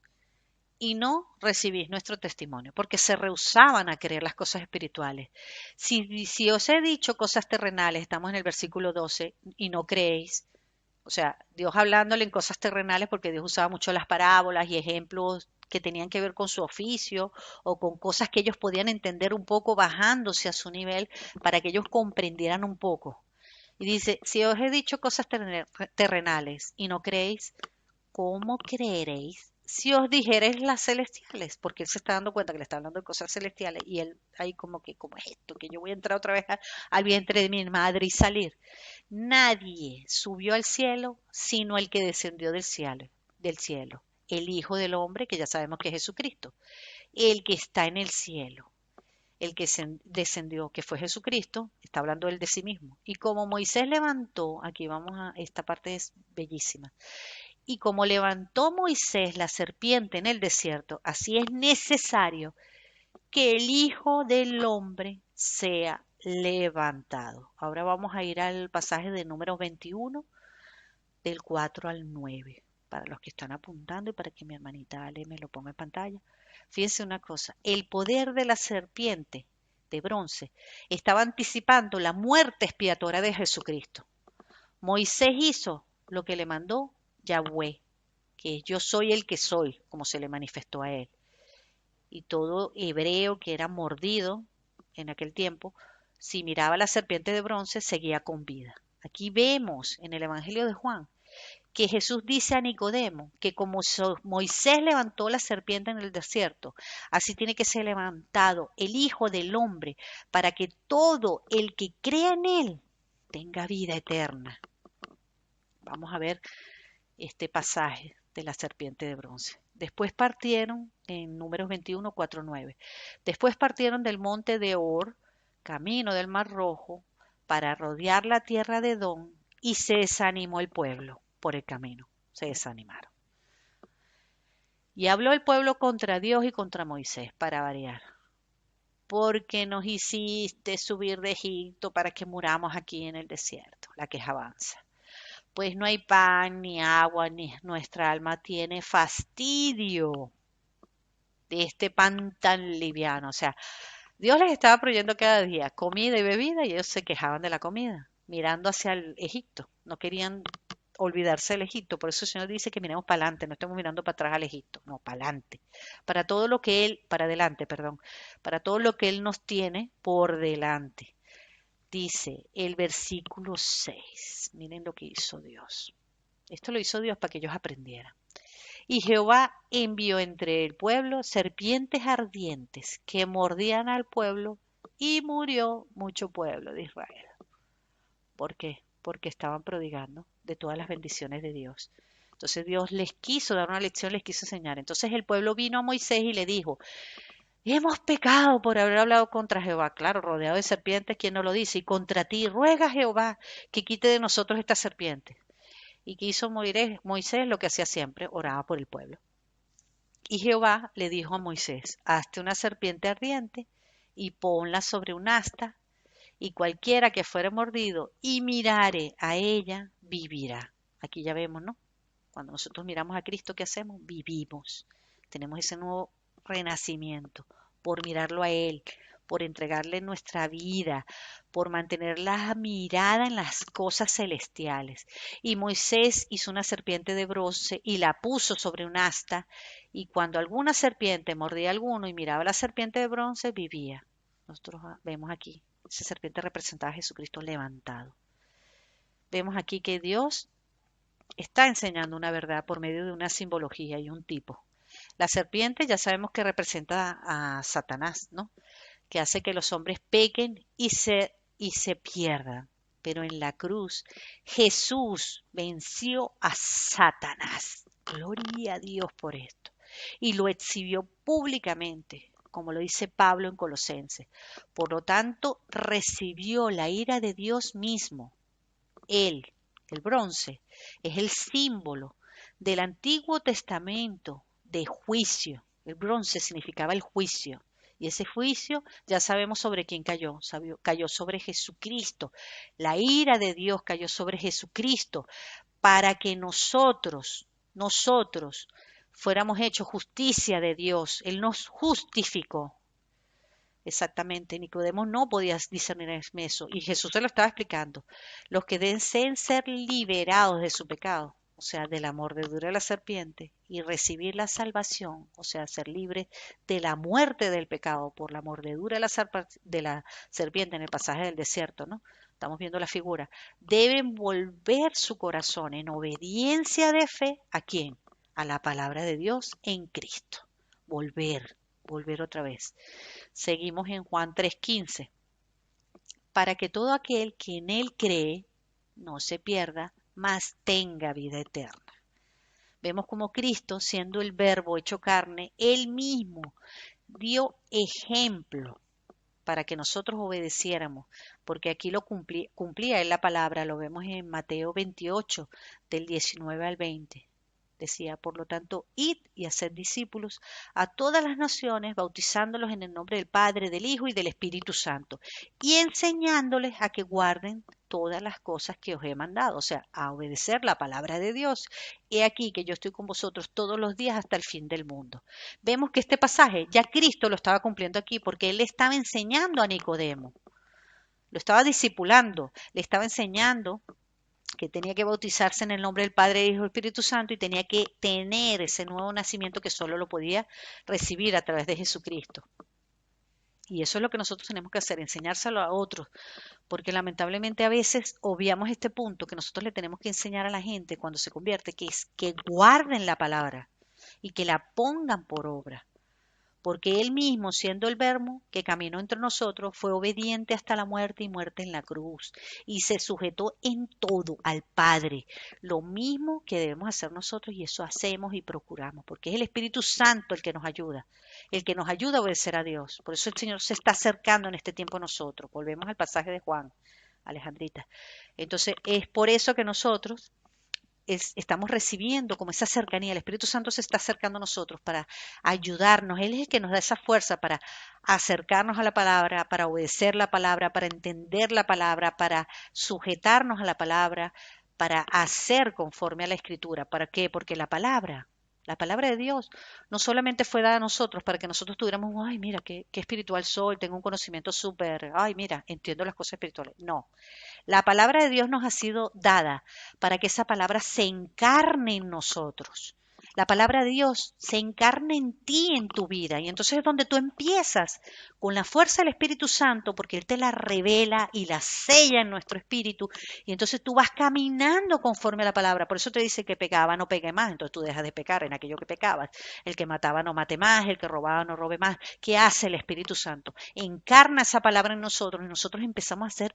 Y no recibís nuestro testimonio, porque se rehusaban a creer las cosas espirituales. Si os he dicho cosas terrenales, estamos en el versículo 12, y no creéis, o sea, Dios hablándole en cosas terrenales, porque Dios usaba mucho las parábolas y ejemplos que tenían que ver con su oficio o con cosas que ellos podían entender un poco bajándose a su nivel para que ellos comprendieran un poco. Y dice, si os he dicho cosas terrenales y no creéis, ¿cómo creeréis si os dijereis las celestiales? Porque él se está dando cuenta que le está hablando de cosas celestiales y él ahí como que, ¿cómo es esto? Que yo voy a entrar otra vez al vientre de mi madre y salir. Nadie subió al cielo sino el que descendió del cielo, el Hijo del Hombre, que ya sabemos que es Jesucristo, el que está en el cielo. El que descendió, que fue Jesucristo, está hablando él de sí mismo. Y como Moisés levantó, aquí vamos a, esta parte es bellísima, y como levantó Moisés la serpiente en el desierto, así es necesario que el Hijo del Hombre sea levantado. Ahora vamos a ir al pasaje de Números 21, del 4 al 9, para los que están apuntando y para que mi hermanita Ale me lo ponga en pantalla. Fíjense una cosa, el poder de la serpiente de bronce estaba anticipando la muerte expiatoria de Jesucristo. Moisés hizo lo que le mandó Yahweh, que yo soy el que soy, como se le manifestó a él. Y todo hebreo que era mordido en aquel tiempo, si miraba a la serpiente de bronce, seguía con vida. Aquí vemos en el Evangelio de Juan que Jesús dice a Nicodemo que como Moisés levantó la serpiente en el desierto, así tiene que ser levantado el Hijo del Hombre para que todo el que crea en él tenga vida eterna. Vamos a ver este pasaje de la serpiente de bronce. Después partieron, en Números 21, 4, 9. Después partieron del monte de Or, camino del Mar Rojo, para rodear la tierra de Edom, y se desanimó el pueblo por el camino. Se desanimaron. Y habló el pueblo contra Dios y contra Moisés, para variar. Porque nos hiciste subir de Egipto para que muramos aquí en el desierto. La queja avanza. Pues no hay pan ni agua, ni nuestra alma tiene fastidio de este pan tan liviano. O sea, Dios les estaba proveyendo cada día comida y bebida y ellos se quejaban de la comida, mirando hacia el Egipto. No querían olvidarse del Egipto. Por eso el Señor dice que miremos para adelante, no estemos mirando para atrás al Egipto, no, para adelante. Para todo lo que Él, para adelante, perdón, para todo lo que Él nos tiene por delante. Dice el versículo 6. Miren lo que hizo Dios. Esto lo hizo Dios para que ellos aprendieran. Y Jehová envió entre el pueblo serpientes ardientes que mordían al pueblo y murió mucho pueblo de Israel. ¿Por qué? Porque estaban prodigando de todas las bendiciones de Dios. Entonces Dios les quiso dar una lección, les quiso enseñar. Entonces el pueblo vino a Moisés y le dijo, hemos pecado por haber hablado contra Jehová. Claro, rodeado de serpientes, ¿quién no lo dice? Y contra ti, ruega a Jehová que quite de nosotros esta serpiente. ¿Y qué hizo Moisés? Lo que hacía siempre, oraba por el pueblo. Y Jehová le dijo a Moisés, hazte una serpiente ardiente y ponla sobre un asta, y cualquiera que fuere mordido y mirare a ella, vivirá. Aquí ya vemos, ¿no? Cuando nosotros miramos a Cristo, ¿qué hacemos? Vivimos. Tenemos ese nuevo renacimiento por mirarlo a Él, por entregarle nuestra vida, por mantener la mirada en las cosas celestiales. Y Moisés hizo una serpiente de bronce y la puso sobre un asta, y cuando alguna serpiente mordía a alguno y miraba a la serpiente de bronce, vivía. Nosotros vemos aquí, esa serpiente representaba a Jesucristo levantado. Vemos aquí que Dios está enseñando una verdad por medio de una simbología y un tipo. La serpiente ya sabemos que representa a Satanás, ¿no? Que hace que los hombres pequen y se pierdan. Pero en la cruz Jesús venció a Satanás. Gloria a Dios por esto. Y lo exhibió públicamente, como lo dice Pablo en Colosenses. Por lo tanto, recibió la ira de Dios mismo. Él, el bronce, es el símbolo del Antiguo Testamento de juicio. El bronce significaba el juicio. Y ese juicio ya sabemos sobre quién cayó. Cayó sobre Jesucristo. La ira de Dios cayó sobre Jesucristo para que nosotros fuéramos hechos justicia de Dios. Él nos justificó. Exactamente, Nicodemo no podía discernir eso y Jesús se lo estaba explicando. Los que deseen ser liberados de su pecado, o sea, de la mordedura de la serpiente y recibir la salvación, o sea, ser libres de la muerte del pecado por la mordedura de la serpiente en el pasaje del desierto, ¿no? Estamos viendo la figura. Deben volver su corazón en obediencia de fe. ¿A quién? A la palabra de Dios en Cristo. Volver otra vez. Seguimos en Juan 3:15. Para que todo aquel que en él cree no se pierda, mas tenga vida eterna. Vemos como Cristo, siendo el Verbo hecho carne, él mismo dio ejemplo para que nosotros obedeciéramos, porque aquí lo cumplía él la palabra, lo vemos en Mateo 28, del 19 al 20. Decía, por lo tanto, id y haced discípulos a todas las naciones, bautizándolos en el nombre del Padre, del Hijo y del Espíritu Santo, y enseñándoles a que guarden todas las cosas que os he mandado, o sea, a obedecer la palabra de Dios. He aquí que yo estoy con vosotros todos los días hasta el fin del mundo. Vemos que este pasaje ya Cristo lo estaba cumpliendo aquí, porque él le estaba enseñando a Nicodemo, lo estaba discipulando, le estaba enseñando que tenía que bautizarse en el nombre del Padre, Hijo y Espíritu Santo y tenía que tener ese nuevo nacimiento que solo lo podía recibir a través de Jesucristo. Y eso es lo que nosotros tenemos que hacer, enseñárselo a otros, porque lamentablemente a veces obviamos este punto que nosotros le tenemos que enseñar a la gente cuando se convierte, que es que guarden la palabra y que la pongan por obra. Porque él mismo, siendo el Verbo que caminó entre nosotros, fue obediente hasta la muerte y muerte en la cruz, y se sujetó en todo al Padre, lo mismo que debemos hacer nosotros, y eso hacemos y procuramos, porque es el Espíritu Santo el que nos ayuda a obedecer a Dios. Por eso el Señor se está acercando en este tiempo a nosotros. Volvemos al pasaje de Juan, Alejandrita. Entonces, es por eso que nosotros estamos recibiendo como esa cercanía, el Espíritu Santo se está acercando a nosotros para ayudarnos, Él es el que nos da esa fuerza para acercarnos a la palabra, para obedecer la palabra, para entender la palabra, para sujetarnos a la palabra, para hacer conforme a la Escritura. ¿Para qué? Porque la palabra de Dios no solamente fue dada a nosotros para que nosotros tuviéramos, ay, mira, qué espiritual soy, tengo un conocimiento súper, ay, mira, entiendo las cosas espirituales. No, la palabra de Dios nos ha sido dada para que esa palabra se encarne en nosotros. La palabra de Dios se encarna en ti, en tu vida. Y entonces es donde tú empiezas con la fuerza del Espíritu Santo, porque Él te la revela y la sella en nuestro espíritu. Y entonces tú vas caminando conforme a la palabra. Por eso te dice que pecaba, no pegue más. Entonces tú dejas de pecar en aquello que pecabas. El que mataba, no mate más. El que robaba, no robe más. ¿Qué hace el Espíritu Santo? Encarna esa palabra en nosotros y nosotros empezamos a hacer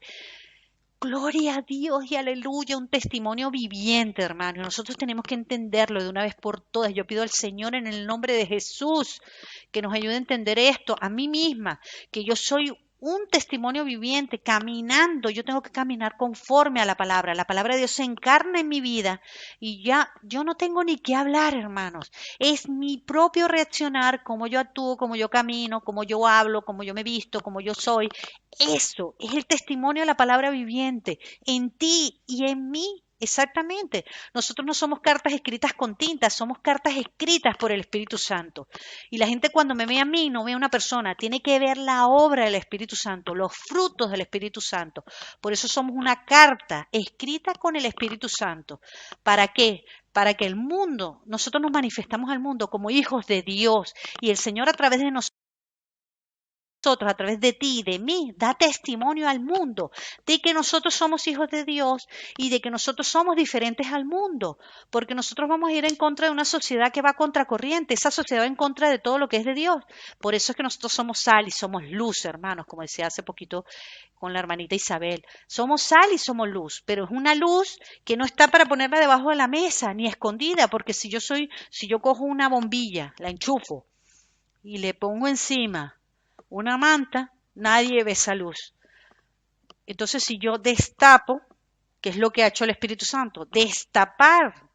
gloria a Dios y aleluya, un testimonio viviente, hermano. Nosotros tenemos que entenderlo de una vez por todas. Yo pido al Señor en el nombre de Jesús que nos ayude a entender esto, a mí misma, que yo soy un testimonio viviente, caminando, yo tengo que caminar conforme a la palabra. La palabra de Dios se encarna en mi vida y ya yo no tengo ni qué hablar, hermanos. Es mi propio reaccionar, cómo yo actúo, cómo yo camino, cómo yo hablo, cómo yo me visto, cómo yo soy. Eso es el testimonio de la palabra viviente en ti y en mí. Exactamente. Nosotros no somos cartas escritas con tinta, somos cartas escritas por el Espíritu Santo. Y la gente cuando me ve a mí no ve a una persona, tiene que ver la obra del Espíritu Santo, los frutos del Espíritu Santo. Por eso somos una carta escrita con el Espíritu Santo. ¿Para qué? Para que el mundo, nosotros nos manifestamos al mundo como hijos de Dios y el Señor a través de nosotros, a través de ti y de mí, da testimonio al mundo de que nosotros somos hijos de Dios y de que nosotros somos diferentes al mundo, porque nosotros vamos a ir en contra de una sociedad que va contracorriente, esa sociedad va en contra de todo lo que es de Dios. Por eso es que nosotros somos sal y somos luz, hermanos, como decía hace poquito con la hermanita Isabel. Somos sal y somos luz, pero es una luz que no está para ponerla debajo de la mesa ni escondida, porque si yo cojo una bombilla, la enchufo y le pongo encima una manta, nadie ve esa luz. Entonces, si yo destapo, ¿qué es lo que ha hecho el Espíritu Santo? Destapar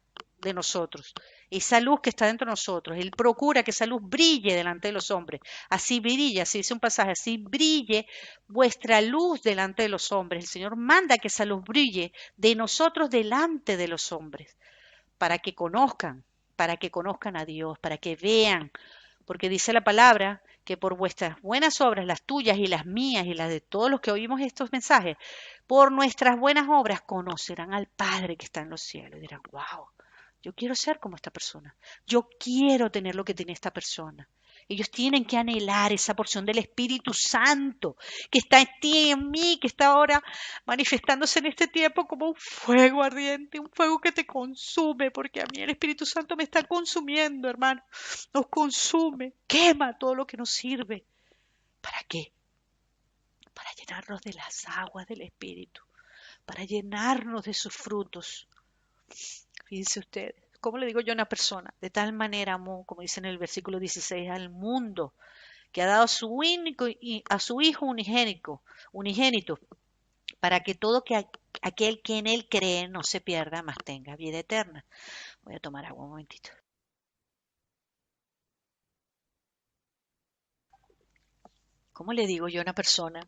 de nosotros, esa luz que está dentro de nosotros. Él procura que esa luz brille delante de los hombres. Así brilla, así dice un pasaje, así brille vuestra luz delante de los hombres. El Señor manda que esa luz brille de nosotros delante de los hombres, para que conozcan a Dios, para que vean, porque dice la palabra que por vuestras buenas obras, las tuyas y las mías y las de todos los que oímos estos mensajes, por nuestras buenas obras conocerán al Padre que está en los cielos. Y dirán, wow, yo quiero ser como esta persona. Yo quiero tener lo que tiene esta persona. Ellos tienen que anhelar esa porción del Espíritu Santo que está en ti y en mí, que está ahora manifestándose en este tiempo como un fuego ardiente, un fuego que te consume, porque a mí el Espíritu Santo me está consumiendo, hermano. Nos consume, quema todo lo que nos sirve. ¿Para qué? Para llenarnos de las aguas del Espíritu, para llenarnos de sus frutos. Fíjense ustedes, ¿cómo le digo yo a una persona? De tal manera amó, como dice en el versículo 16, al mundo, que ha dado a su Hijo unigénito, para que todo aquel que en Él cree no se pierda, mas tenga vida eterna. Voy a tomar agua un momentito. ¿Cómo le digo yo a una persona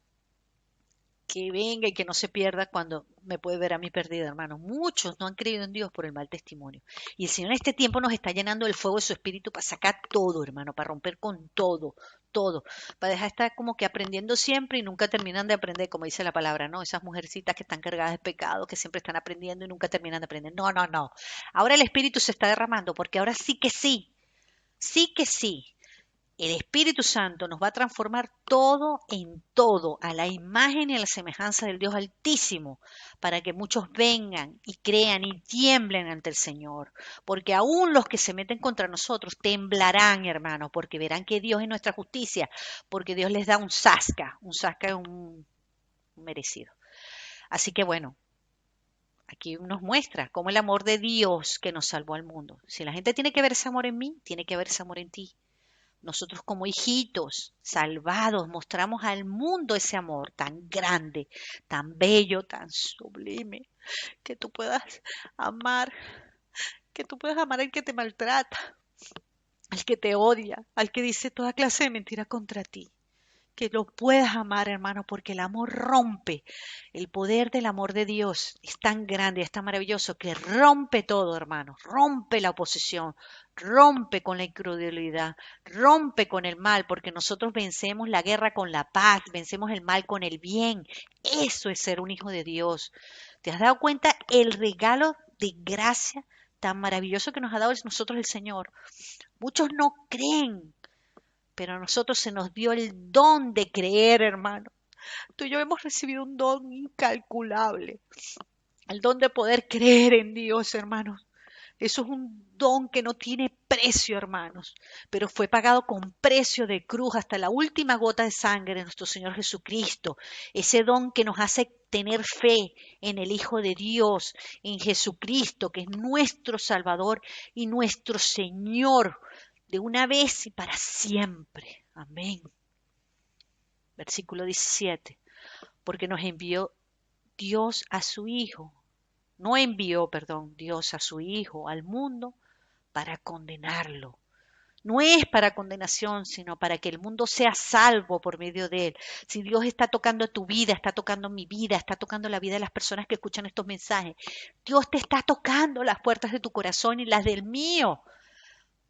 que venga y que no se pierda cuando me puede ver a mí perdida, hermano? Muchos no han creído en Dios por el mal testimonio. Y el Señor en este tiempo nos está llenando del fuego de su espíritu para sacar todo, hermano, para romper con todo, todo, para dejar de estar como que aprendiendo siempre y nunca terminan de aprender, como dice la palabra, ¿no? Esas mujercitas que están cargadas de pecado, que siempre están aprendiendo y nunca terminan de aprender. No, no, no. Ahora el espíritu se está derramando porque ahora sí que sí, sí que sí. El Espíritu Santo nos va a transformar todo en todo, a la imagen y a la semejanza del Dios Altísimo, para que muchos vengan y crean y tiemblen ante el Señor. Porque aún los que se meten contra nosotros temblarán, hermanos, porque verán que Dios es nuestra justicia, porque Dios les da un sasca es un merecido. Así que bueno, aquí nos muestra cómo el amor de Dios que nos salvó al mundo. Si la gente tiene que ver ese amor en mí, tiene que ver ese amor en ti. Nosotros como hijitos salvados mostramos al mundo ese amor tan grande, tan bello, tan sublime, que tú puedas amar, que tú puedas amar al que te maltrata, al que te odia, al que dice toda clase de mentira contra ti. Que lo puedas amar, hermano, porque el amor rompe. El poder del amor de Dios es tan grande, es tan maravilloso que rompe todo, hermano. Rompe la oposición, rompe con la incredulidad, rompe con el mal, porque nosotros vencemos la guerra con la paz, vencemos el mal con el bien. Eso es ser un hijo de Dios. ¿Te has dado cuenta el regalo de gracia tan maravilloso que nos ha dado nosotros el Señor? Muchos no creen, pero a nosotros se nos dio el don de creer, hermano. Tú y yo hemos recibido un don incalculable, el don de poder creer en Dios, hermanos. Eso es un don que no tiene precio, hermanos, pero fue pagado con precio de cruz hasta la última gota de sangre de nuestro Señor Jesucristo. Ese don que nos hace tener fe en el Hijo de Dios, en Jesucristo, que es nuestro Salvador y nuestro Señor, de una vez y para siempre. Amén. Versículo 17. Porque nos envió Dios a su Hijo. No envió, perdón, Dios a su Hijo al mundo para condenarlo. No es para condenación, sino para que el mundo sea salvo por medio de él. Si Dios está tocando tu vida, está tocando mi vida, está tocando la vida de las personas que escuchan estos mensajes, Dios te está tocando las puertas de tu corazón y las del mío,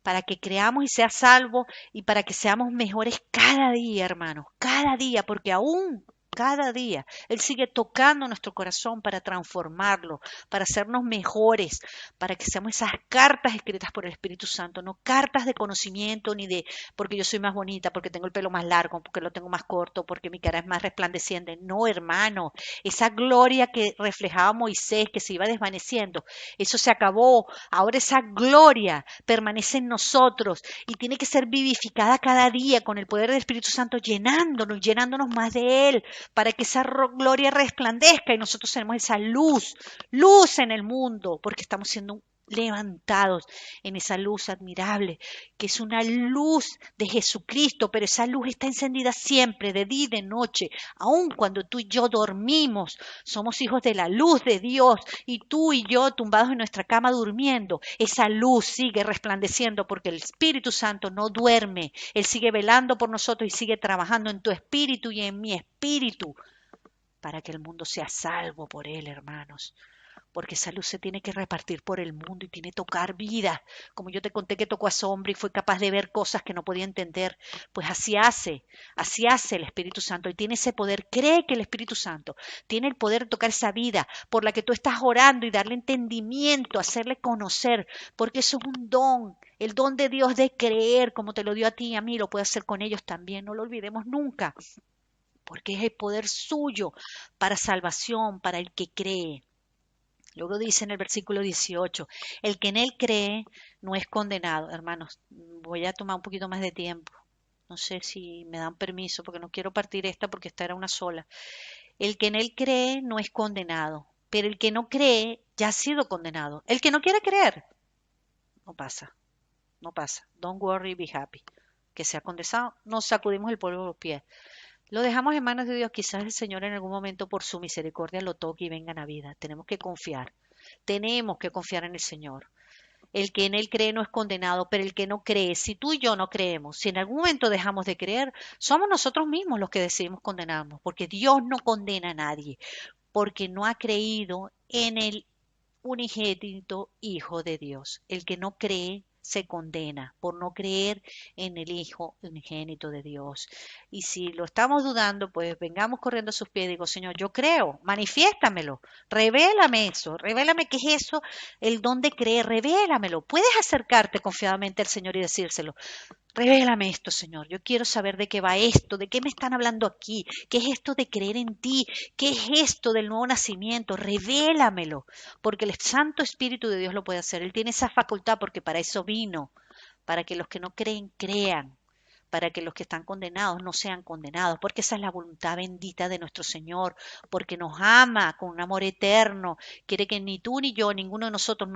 para que creamos y sea salvo y para que seamos mejores cada día, hermanos, cada día, porque aún cada día Él sigue tocando nuestro corazón para transformarlo, para hacernos mejores, para que seamos esas cartas escritas por el Espíritu Santo, no cartas de conocimiento ni de porque yo soy más bonita, porque tengo el pelo más largo, porque lo tengo más corto, porque mi cara es más resplandeciente. No, hermano, esa gloria que reflejaba Moisés, que se iba desvaneciendo, eso se acabó. Ahora esa gloria permanece en nosotros y tiene que ser vivificada cada día con el poder del Espíritu Santo, llenándonos más de Él, para que esa gloria resplandezca y nosotros tenemos esa luz en el mundo, porque estamos siendo levantados en esa luz admirable, que es una luz de Jesucristo, pero esa luz está encendida siempre, de día y de noche, aun cuando tú y yo dormimos, somos hijos de la luz de Dios, y tú y yo tumbados en nuestra cama durmiendo, esa luz sigue resplandeciendo porque el Espíritu Santo no duerme, Él sigue velando por nosotros y sigue trabajando en tu espíritu y en mi espíritu para que el mundo sea salvo por Él, hermanos. Porque esa luz se tiene que repartir por el mundo y tiene que tocar vida. Como yo te conté que tocó a ese hombre y fue capaz de ver cosas que no podía entender. Pues así hace el Espíritu Santo. Y tiene ese poder. Cree que el Espíritu Santo tiene el poder de tocar esa vida por la que tú estás orando y darle entendimiento, hacerle conocer. Porque eso es un don. El don de Dios de creer, como te lo dio a ti y a mí, lo puede hacer con ellos también. No lo olvidemos nunca. Porque es el poder suyo para salvación, para el que cree. Luego dice en el versículo 18, el que en él cree no es condenado. Hermanos, voy a tomar un poquito más de tiempo. No sé si me dan permiso porque no quiero partir esta porque esta era una sola. El que en él cree no es condenado, pero el que no cree ya ha sido condenado. El que no quiere creer, no pasa, no pasa. Don't worry, be happy. Que sea condenado, nos sacudimos el polvo de los pies. Lo dejamos en manos de Dios. Quizás el Señor en algún momento por su misericordia lo toque y venga a vida. Tenemos que confiar. Tenemos que confiar en el Señor. El que en Él cree no es condenado, pero el que no cree, si tú y yo no creemos, si en algún momento dejamos de creer, somos nosotros mismos los que decidimos condenarnos, porque Dios no condena a nadie, porque no ha creído en el unigénito Hijo de Dios. El que no cree se condena por no creer en el Hijo unigénito de Dios. Y si lo estamos dudando, pues vengamos corriendo a sus pies y digo, Señor, yo creo, manifiéstamelo, revélame eso, revélame qué es eso, el don de creer, revélamelo. Puedes acercarte confiadamente al Señor y decírselo. Revélame esto, Señor. Yo quiero saber de qué va esto, de qué me están hablando aquí, qué es esto de creer en ti, qué es esto del nuevo nacimiento. Revélamelo, porque el Santo Espíritu de Dios lo puede hacer. Él tiene esa facultad porque para eso vino, para que los que no creen crean, para que los que están condenados no sean condenados, porque esa es la voluntad bendita de nuestro Señor, porque nos ama con un amor eterno, quiere que ni tú ni yo, ninguno de nosotros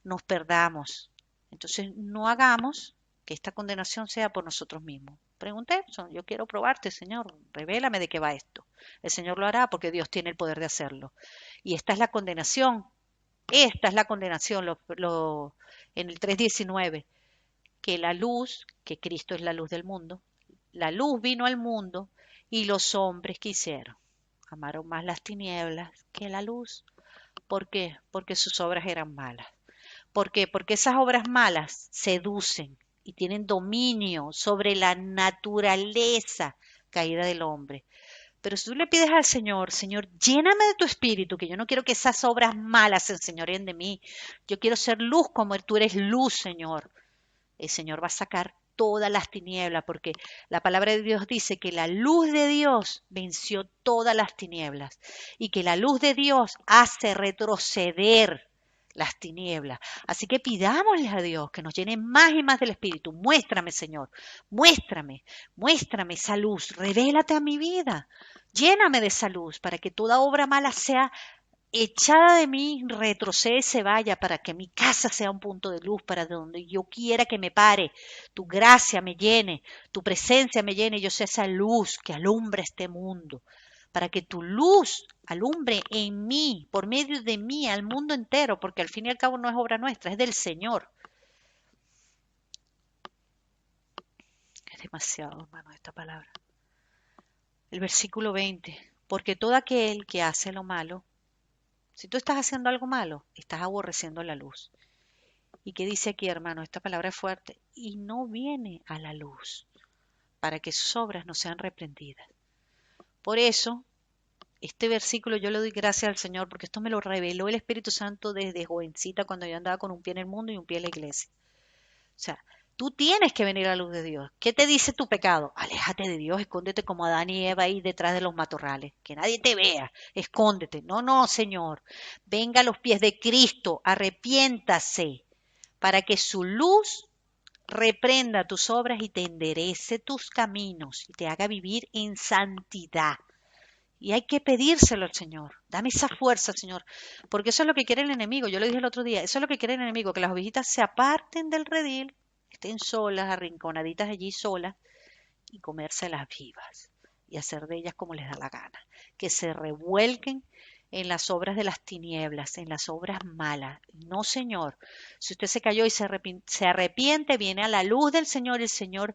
nos perdamos. Entonces no hagamos que esta condenación sea por nosotros mismos. Pregunté, yo quiero probarte, Señor, revélame de qué va esto. El Señor lo hará porque Dios tiene el poder de hacerlo. Y esta es la condenación, en el 3:19, que la luz, que Cristo es la luz del mundo, la luz vino al mundo y los hombres que hicieron, amaron más las tinieblas que la luz. ¿Por qué? Porque sus obras eran malas. ¿Por qué? Porque esas obras malas seducen y tienen dominio sobre la naturaleza caída del hombre. Pero si tú le pides al Señor, Señor, lléname de tu espíritu, que yo no quiero que esas obras malas se enseñoreen de mí. Yo quiero ser luz como tú eres luz, Señor. El Señor va a sacar todas las tinieblas, porque la palabra de Dios dice que la luz de Dios venció todas las tinieblas y que la luz de Dios hace retroceder las tinieblas. Así que pidámosle a Dios que nos llene más y más del Espíritu. Muéstrame, Señor, muéstrame esa luz, revélate a mi vida, lléname de esa luz para que toda obra mala sea echada de mí, retrocede y se vaya para que mi casa sea un punto de luz para donde yo quiera que me pare, tu gracia me llene, tu presencia me llene, yo sea esa luz que alumbra este mundo, para que tu luz alumbre en mí, por medio de mí, al mundo entero, porque al fin y al cabo no es obra nuestra, es del Señor. Es demasiado, hermano, esta palabra. El versículo 20, porque todo aquel que hace lo malo, si tú estás haciendo algo malo, estás aborreciendo la luz. ¿Y qué dice aquí, hermano? Esta palabra es fuerte. Y no viene a la luz para que sus obras no sean reprendidas. Por eso, este versículo yo le doy gracias al Señor porque esto me lo reveló el Espíritu Santo desde jovencita cuando yo andaba con un pie en el mundo y un pie en la iglesia. O sea, tú tienes que venir a la luz de Dios. ¿Qué te dice tu pecado? Aléjate de Dios, escóndete como Adán y Eva ahí detrás de los matorrales. Que nadie te vea, escóndete. No, no, Señor. Venga a los pies de Cristo, arrepiéntase para que su luz reprenda tus obras y te enderece tus caminos y te haga vivir en santidad. Y hay que pedírselo al Señor. Dame esa fuerza, Señor. Porque eso es lo que quiere el enemigo. Yo lo dije el otro día. Eso es lo que quiere el enemigo. Que las ovejitas se aparten del redil, estén solas, arrinconaditas allí solas, y comérselas vivas. Y hacer de ellas como les da la gana. Que se revuelquen en las obras de las tinieblas, en las obras malas. No, Señor. Si usted se cayó y se arrepiente, viene a la luz del Señor y el Señor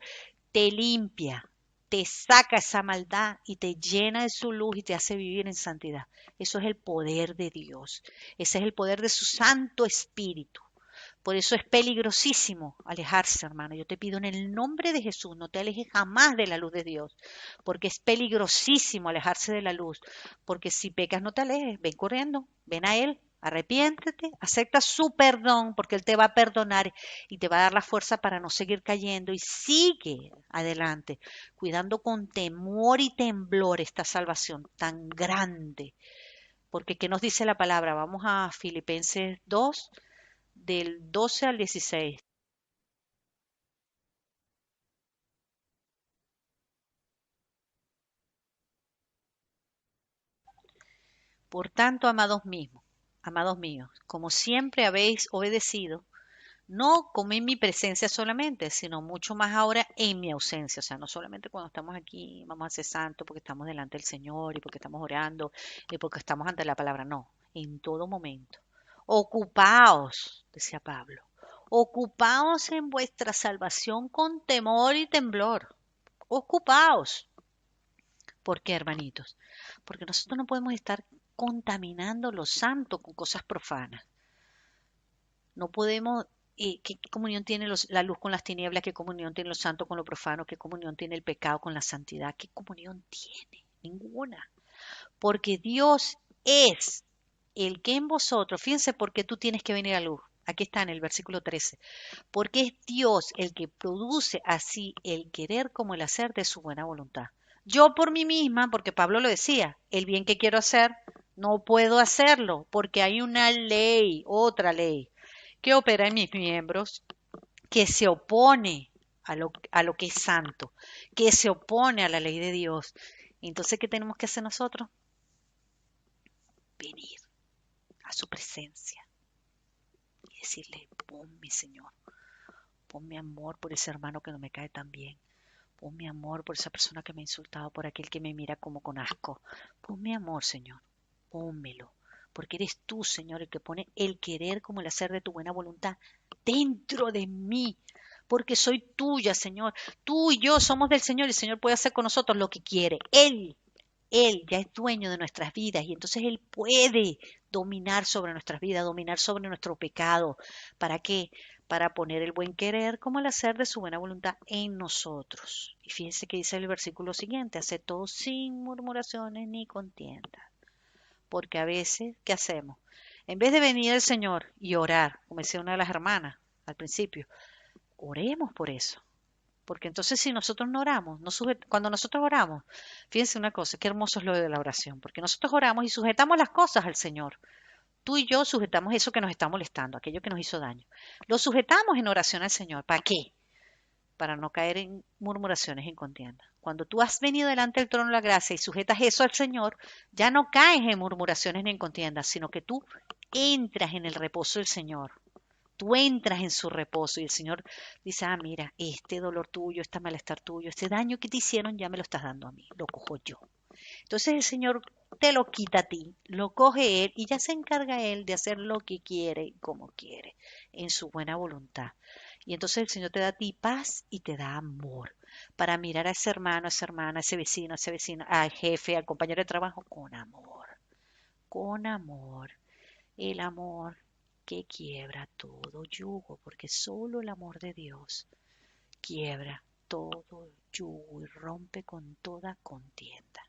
te limpia, te saca esa maldad y te llena de su luz y te hace vivir en santidad. Eso es el poder de Dios. Ese es el poder de su Santo Espíritu. Por eso es peligrosísimo alejarse, hermano. Yo te pido en el nombre de Jesús, no te alejes jamás de la luz de Dios, porque es peligrosísimo alejarse de la luz. Porque si pecas, no te alejes, ven corriendo, ven a Él, arrepiéntete, acepta su perdón, porque Él te va a perdonar y te va a dar la fuerza para no seguir cayendo y sigue adelante, cuidando con temor y temblor esta salvación tan grande. Porque, ¿qué nos dice la palabra? Vamos a Filipenses 2 del 12 al 16. Por tanto, amados míos, como siempre habéis obedecido, no como en mi presencia solamente, sino mucho más ahora en mi ausencia. O sea, no solamente cuando estamos aquí, vamos a ser santos porque estamos delante del Señor y porque estamos orando y porque estamos ante la palabra. No, en todo momento. Ocupaos, decía Pablo, ocupaos en vuestra salvación con temor y temblor. Ocupaos. ¿Por qué, hermanitos? Porque nosotros no podemos estar contaminando lo santo con cosas profanas. No podemos, ¿qué comunión tiene la luz con las tinieblas? ¿Qué comunión tiene lo santo con lo profano? ¿Qué comunión tiene el pecado con la santidad? ¿Qué comunión tiene? Ninguna. Porque Dios es el que en vosotros, fíjense por qué tú tienes que venir a luz. Aquí está en el versículo 13. Porque es Dios el que produce así el querer como el hacer de su buena voluntad. Yo por mí misma, porque Pablo lo decía, el bien que quiero hacer, no puedo hacerlo, porque hay una ley, otra ley, que opera en mis miembros, que se opone a lo que es santo, que se opone a la ley de Dios. Entonces, ¿qué tenemos que hacer nosotros? Venir a su presencia y decirle, ponme, Señor, pon mi amor por ese hermano que no me cae tan bien. Pon mi amor por esa persona que me ha insultado, por aquel que me mira como con asco. Pon mi amor, Señor. Pónmelo. Porque eres tú, Señor, el que pone el querer como el hacer de tu buena voluntad dentro de mí. Porque soy tuya, Señor. Tú y yo somos del Señor y el Señor puede hacer con nosotros lo que quiere. Él ya es dueño de nuestras vidas y entonces Él puede dominar sobre nuestras vidas, dominar sobre nuestro pecado. ¿Para qué? Para poner el buen querer como el hacer de su buena voluntad en nosotros. Y fíjense que dice el versículo siguiente, hace todo sin murmuraciones ni contiendas. Porque a veces, ¿qué hacemos? En vez de venir al Señor y orar, como decía una de las hermanas al principio, oremos por eso. Porque entonces si nosotros no oramos, cuando nosotros oramos, fíjense una cosa, qué hermoso es lo de la oración, porque nosotros oramos y sujetamos las cosas al Señor. Tú y yo sujetamos eso que nos está molestando, aquello que nos hizo daño. Lo sujetamos en oración al Señor. ¿Para qué? Para no caer en murmuraciones, en contienda. Cuando tú has venido delante del trono de la gracia y sujetas eso al Señor, ya no caes en murmuraciones ni en contiendas, sino que tú entras en el reposo del Señor. Tú entras en su reposo y el Señor dice, ah, mira, este dolor tuyo, este malestar tuyo, este daño que te hicieron, ya me lo estás dando a mí, lo cojo yo. Entonces el Señor te lo quita a ti, lo coge Él y ya se encarga Él de hacer lo que quiere y como quiere, en su buena voluntad. Y entonces el Señor te da a ti paz y te da amor para mirar a ese hermano, a esa hermana, a ese vecino, al jefe, al compañero de trabajo con amor, con amor. El amor que quiebra todo yugo, porque solo el amor de Dios quiebra todo yugo y rompe con toda contienda.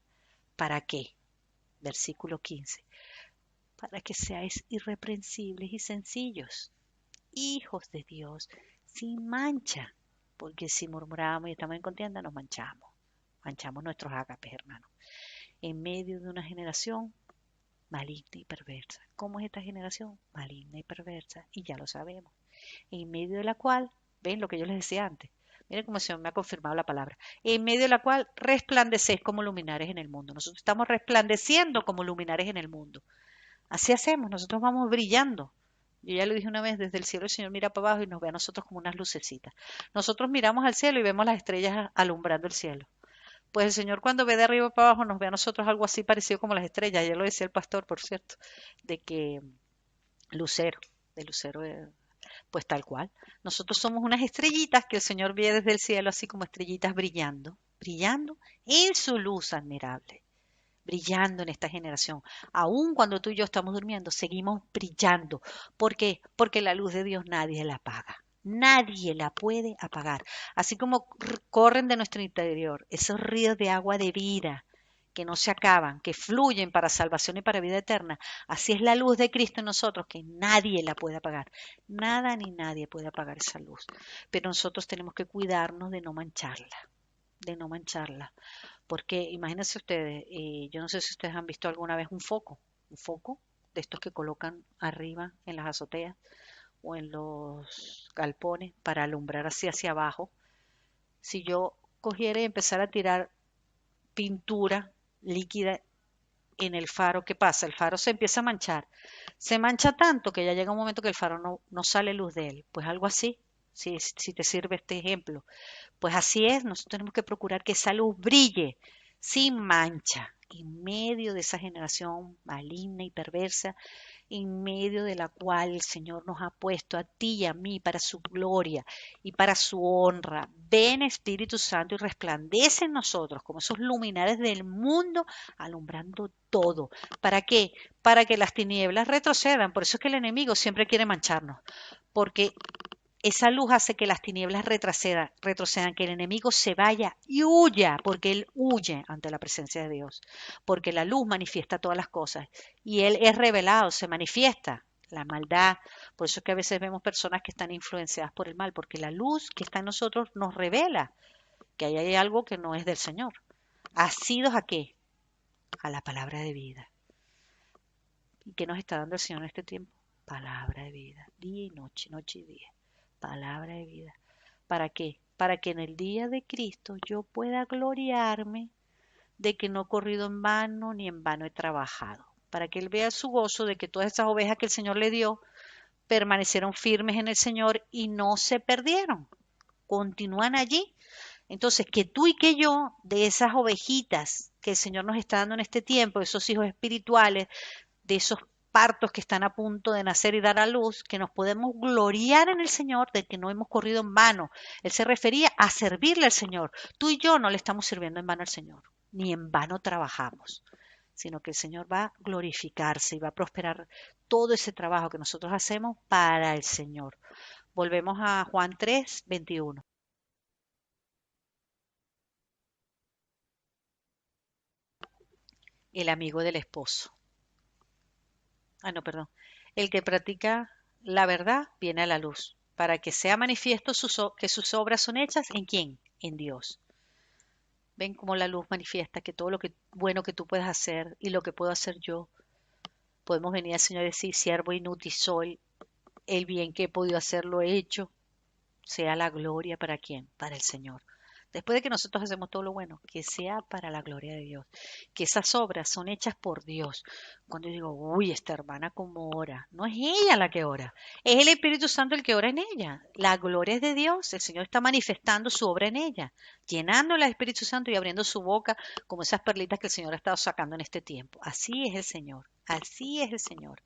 ¿Para qué? Versículo 15. Para que seáis irreprensibles y sencillos, hijos de Dios, sin mancha, porque si murmuramos y estamos en contienda, nos manchamos nuestros ágapes, hermanos, en medio de una generación maligna y perversa. ¿Cómo es esta generación? Maligna y perversa, y ya lo sabemos. En medio de la cual, ven lo que yo les decía antes, Miren cómo el Señor me ha confirmado la palabra. En medio de la cual resplandecéis como luminares en el mundo. Nosotros estamos resplandeciendo como luminares en el mundo. Así hacemos, nosotros vamos brillando. Yo ya lo dije una vez, desde el cielo el Señor mira para abajo y nos ve a nosotros como unas lucecitas. Nosotros miramos al cielo y vemos las estrellas alumbrando el cielo. Pues el Señor cuando ve de arriba para abajo nos ve a nosotros algo así parecido como las estrellas. Ya lo decía el pastor, por cierto, de que lucero, de lucero, pues tal cual. Nosotros somos unas estrellitas que el Señor ve desde el cielo así como estrellitas brillando, brillando en su luz admirable, brillando en esta generación. Aun cuando tú y yo estamos durmiendo, seguimos brillando. ¿Por qué? Porque la luz de Dios nadie la apaga. Nadie la puede apagar. Así como corren de nuestro interior esos ríos de agua de vida que no se acaban, que fluyen para salvación y para vida eterna, así es la luz de Cristo en nosotros, que nadie la puede apagar. Nada ni nadie puede apagar esa luz. Pero nosotros tenemos que cuidarnos de no mancharla, de no mancharla. Porque imagínense ustedes, yo no sé si ustedes han visto alguna vez un foco de estos que colocan arriba en las azoteas o en los galpones para alumbrar así hacia abajo. Si yo cogiera y empezara a tirar pintura líquida en el faro, ¿qué pasa? El faro se empieza a manchar. Se mancha tanto que ya llega un momento que el faro no sale luz de él. Pues algo así, si te sirve este ejemplo. Pues así es, nosotros tenemos que procurar que esa luz brille sin mancha en medio de esa generación maligna y perversa, en medio de la cual el Señor nos ha puesto a ti y a mí para su gloria y para su honra. Ven Espíritu Santo y resplandece en nosotros como esos luminares del mundo, alumbrando todo. ¿Para qué? Para que las tinieblas retrocedan. Por eso es que el enemigo siempre quiere mancharnos, porque esa luz hace que las tinieblas retrocedan, que el enemigo se vaya y huya, porque él huye ante la presencia de Dios, porque la luz manifiesta todas las cosas y él es revelado, se manifiesta la maldad. Por eso es que a veces vemos personas que están influenciadas por el mal, porque la luz que está en nosotros nos revela que ahí hay algo que no es del Señor. ¿Asidos a qué? A la palabra de vida. ¿Y qué nos está dando el Señor en este tiempo? Palabra de vida, día y noche, noche y día. Palabra de vida. ¿Para qué? Para que en el día de Cristo yo pueda gloriarme de que no he corrido en vano ni en vano he trabajado. Para que Él vea su gozo de que todas esas ovejas que el Señor le dio permanecieron firmes en el Señor y no se perdieron. Continúan allí. Entonces, que tú y que yo, de esas ovejitas que el Señor nos está dando en este tiempo, esos hijos espirituales, de esos partos que están a punto de nacer y dar a luz, que nos podemos gloriar en el Señor de que no hemos corrido en vano. Él se refería a servirle al Señor. Tú y yo no le estamos sirviendo en vano al Señor, ni en vano trabajamos, sino que el Señor va a glorificarse y va a prosperar todo ese trabajo que nosotros hacemos para el Señor. Volvemos a Juan 3, 21. El amigo del esposo. Ah, no, perdón. El que practica la verdad viene a la luz, para que sea manifiesto que sus obras son hechas en quién, en Dios. Ven cómo la luz manifiesta que todo lo que bueno que tú puedes hacer y lo que puedo hacer yo, podemos venir al Señor y decir, siervo inútil soy, el bien que he podido hacer lo he hecho, sea la gloria para quién, para el Señor. Después de que nosotros hacemos todo lo bueno, que sea para la gloria de Dios, que esas obras son hechas por Dios. Cuando yo digo, uy, esta hermana como ora, no es ella la que ora, es el Espíritu Santo el que ora en ella. La gloria es de Dios, el Señor está manifestando su obra en ella, llenándola del Espíritu Santo y abriendo su boca como esas perlitas que el Señor ha estado sacando en este tiempo. Así es el Señor, así es el Señor,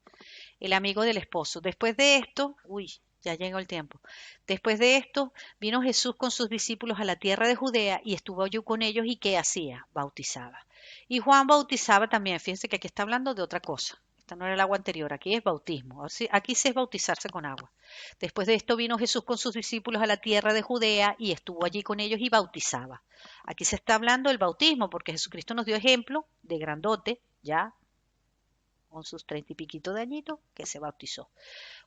el amigo del esposo. Después de esto, uy, ya llegó el tiempo. Después de esto, vino Jesús con sus discípulos a la tierra de Judea y estuvo allí con ellos y ¿qué hacía? Bautizaba. Y Juan bautizaba también. Fíjense que aquí está hablando de otra cosa. Esta no era el agua anterior, aquí es bautismo. Aquí sí es bautizarse con agua. Después de esto vino Jesús con sus discípulos a la tierra de Judea y estuvo allí con ellos y bautizaba. Aquí se está hablando del bautismo porque Jesucristo nos dio ejemplo de grandote, ya con sus 30 y piquito de añitos, que se bautizó.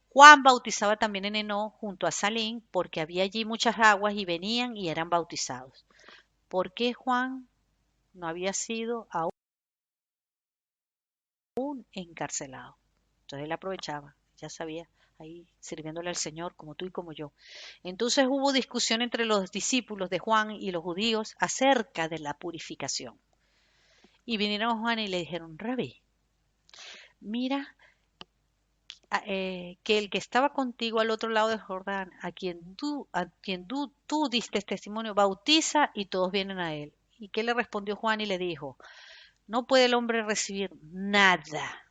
Juan bautizaba también en Enó junto a Salín, porque había allí muchas aguas y venían y eran bautizados. ¿Por qué Juan no había sido aún encarcelado? Entonces él aprovechaba, ya sabía, ahí sirviéndole al Señor como tú y como yo. Entonces hubo discusión entre los discípulos de Juan y los judíos acerca de la purificación. Y vinieron a Juan y le dijeron, Rabí, mira que el que estaba contigo al otro lado del Jordán, a quien tú diste testimonio, bautiza y todos vienen a él. ¿Y qué le respondió Juan y le dijo? No puede el hombre recibir nada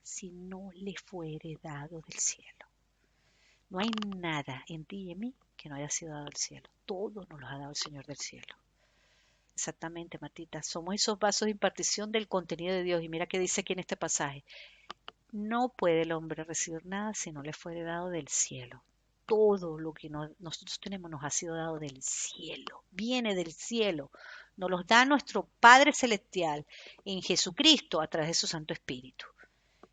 si no le fuere dado del cielo. No hay nada en ti y en mí que no haya sido dado del cielo. Todo nos lo ha dado el Señor del cielo. Exactamente, Martita. Somos esos vasos de impartición del contenido de Dios. Y mira qué dice aquí en este pasaje. No puede el hombre recibir nada si no le fuere dado del cielo. Todo lo que nosotros tenemos nos ha sido dado del cielo. Viene del cielo. Nos los da nuestro Padre Celestial en Jesucristo a través de su Santo Espíritu.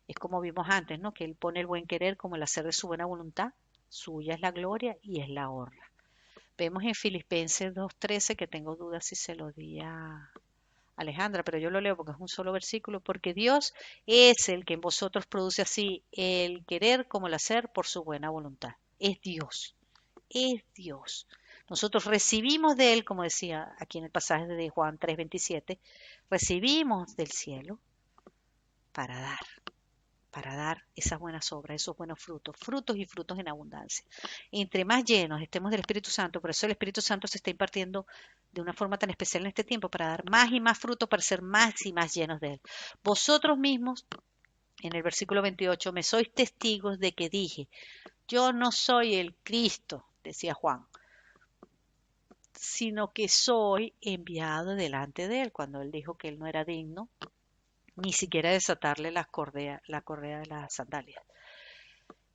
Es como vimos antes, ¿no? Que Él pone el buen querer como el hacer de su buena voluntad. Suya es la gloria y es la honra. Vemos en Filipenses 2:13, que tengo dudas si se lo di a Alejandra, pero yo lo leo porque es un solo versículo, porque Dios es el que en vosotros produce así el querer como el hacer por su buena voluntad. Es Dios, es Dios. Nosotros recibimos de Él, como decía aquí en el pasaje de Juan 3:27, recibimos del cielo para dar, para dar esas buenas obras, esos buenos frutos, frutos y frutos en abundancia. Entre más llenos estemos del Espíritu Santo, por eso el Espíritu Santo se está impartiendo de una forma tan especial en este tiempo, para dar más y más frutos, para ser más y más llenos de Él. Vosotros mismos, en el versículo 28, me sois testigos de que dije, yo no soy el Cristo, decía Juan, sino que soy enviado delante de Él, cuando Él dijo que Él no era digno ni siquiera desatarle la correa de las sandalias.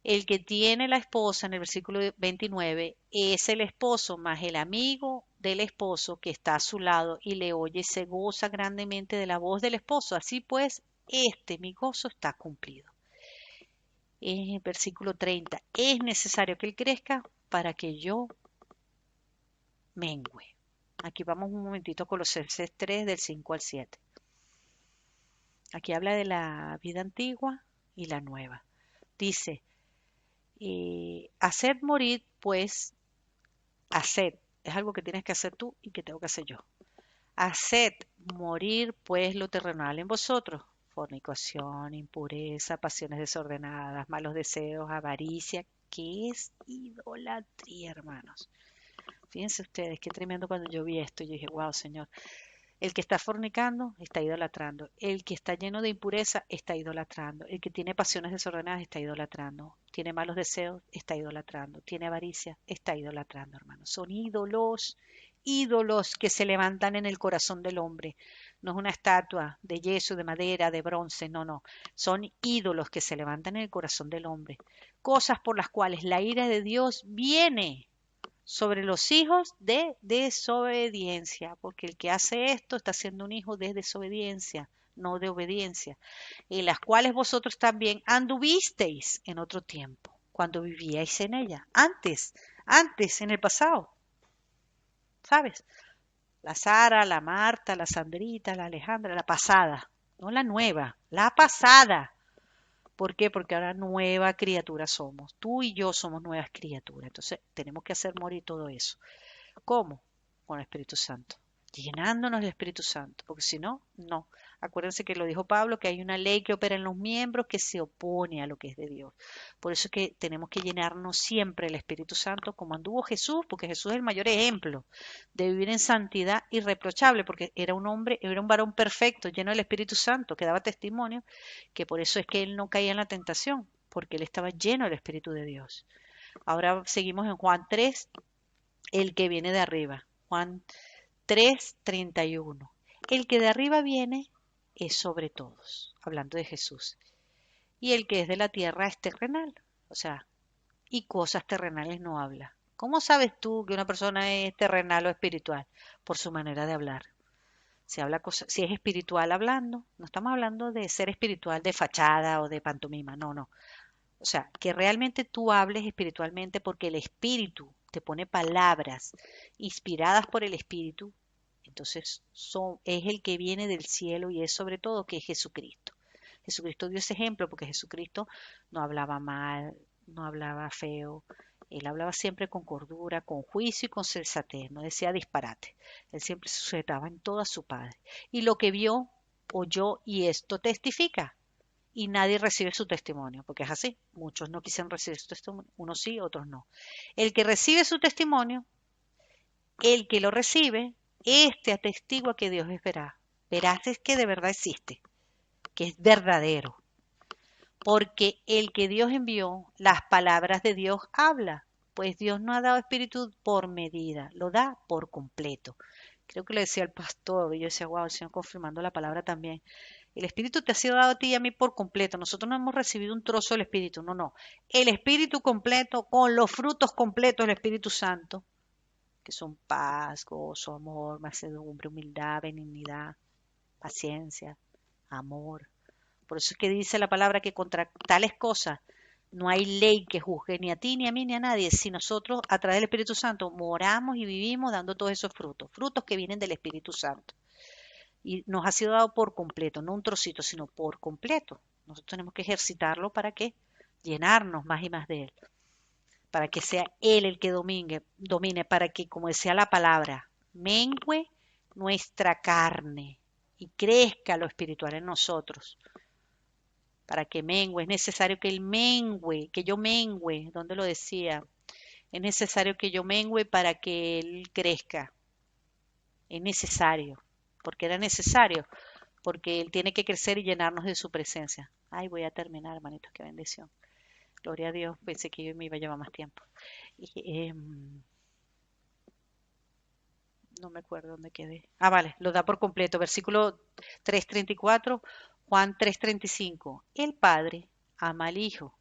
El que tiene la esposa, en el versículo 29, es el esposo más el amigo del esposo que está a su lado y le oye, se goza grandemente de la voz del esposo. Así pues, mi gozo está cumplido. En el versículo 30, es necesario que él crezca para que yo mengüe. Aquí vamos un momentito a Colosenses 3, del 5 al 7. Aquí habla de la vida antigua y la nueva. Dice, haced morir, pues, haced, es algo que tienes que hacer tú y que tengo que hacer yo. Haced morir, pues, lo terrenal en vosotros: fornicación, impureza, pasiones desordenadas, malos deseos, avaricia, que es idolatría, hermanos. Fíjense ustedes, qué tremendo cuando yo vi esto. Yo dije, wow, Señor. El que está fornicando está idolatrando. El que está lleno de impureza está idolatrando. El que tiene pasiones desordenadas está idolatrando. Tiene malos deseos, está idolatrando. Tiene avaricia, está idolatrando, hermanos. Son ídolos, ídolos que se levantan en el corazón del hombre. No es una estatua de yeso, de madera, de bronce, no, no. Son ídolos que se levantan en el corazón del hombre. Cosas por las cuales la ira de Dios viene sobre los hijos de desobediencia, porque el que hace esto está siendo un hijo de desobediencia, no de obediencia, en las cuales vosotros también anduvisteis en otro tiempo, cuando vivíais en ella, antes, en el pasado, ¿sabes? La Sara, la Marta, la Sandrita, la Alejandra, la pasada, no la nueva, la pasada. ¿Por qué? Porque ahora nueva criatura somos. Tú y yo somos nuevas criaturas. Entonces tenemos que hacer morir todo eso. ¿Cómo? Con el Espíritu Santo. Llenándonos del Espíritu Santo. Porque si no, no. Acuérdense que lo dijo Pablo, que hay una ley que opera en los miembros que se opone a lo que es de Dios. Por eso es que tenemos que llenarnos siempre del Espíritu Santo como anduvo Jesús, porque Jesús es el mayor ejemplo de vivir en santidad irreprochable, porque era un hombre, era un varón perfecto, lleno del Espíritu Santo, que daba testimonio, que por eso es que él no caía en la tentación, porque él estaba lleno del Espíritu de Dios. Ahora seguimos en Juan 3, el que viene de arriba. Juan 3:31. El que de arriba viene es sobre todos, hablando de Jesús. Y el que es de la tierra es terrenal, o sea, y cosas terrenales no habla. ¿Cómo sabes tú que una persona es terrenal o espiritual? Por su manera de hablar. Si es espiritual hablando, no estamos hablando de ser espiritual de fachada o de pantomima, no, no. O sea, que realmente tú hables espiritualmente porque el Espíritu te pone palabras inspiradas por el Espíritu. Entonces es el que viene del cielo y es sobre todo que es Jesucristo. Jesucristo dio ese ejemplo porque Jesucristo no hablaba mal, no hablaba feo. Él hablaba siempre con cordura, con juicio y con sensatez, no decía disparate. Él siempre se sujetaba en todo a su Padre. Y lo que vio, oyó y esto testifica. Y nadie recibe su testimonio, porque es así. Muchos no quisieron recibir su testimonio, unos sí, otros no. El que recibe su testimonio, el que lo recibe, este atestigua que Dios es veraz. Veraz es que de verdad existe, que es verdadero. Porque el que Dios envió, las palabras de Dios habla. Pues Dios no ha dado espíritu por medida, lo da por completo. Creo que le decía al pastor, y yo decía, wow, el Señor confirmando la palabra también. El Espíritu te ha sido dado a ti y a mí por completo. Nosotros no hemos recibido un trozo del Espíritu, no, no. El Espíritu completo, con los frutos completos del Espíritu Santo, que son paz, gozo, amor, mansedumbre, humildad, benignidad, paciencia, amor. Por eso es que dice la palabra que contra tales cosas no hay ley que juzgue ni a ti, ni a mí, ni a nadie. Si nosotros a través del Espíritu Santo moramos y vivimos dando todos esos frutos, frutos que vienen del Espíritu Santo. Y nos ha sido dado por completo, no un trocito, sino por completo. Nosotros tenemos que ejercitarlo para que llenarnos más y más de Él, para que sea Él el que domine, para que, como decía la palabra, mengue nuestra carne y crezca lo espiritual en nosotros. Para que mengue, es necesario que Él mengue, que yo mengue, ¿dónde lo decía? Es necesario que yo mengue para que Él crezca. Es necesario, porque era necesario, porque Él tiene que crecer y llenarnos de su presencia. Ay, voy a terminar, hermanitos, qué bendición. Gloria a Dios, pensé que yo me iba a llevar más tiempo. Y, no me acuerdo dónde quedé. Ah, vale, lo da por completo. Versículo 3:34, Juan 3:35. El Padre ama al Hijo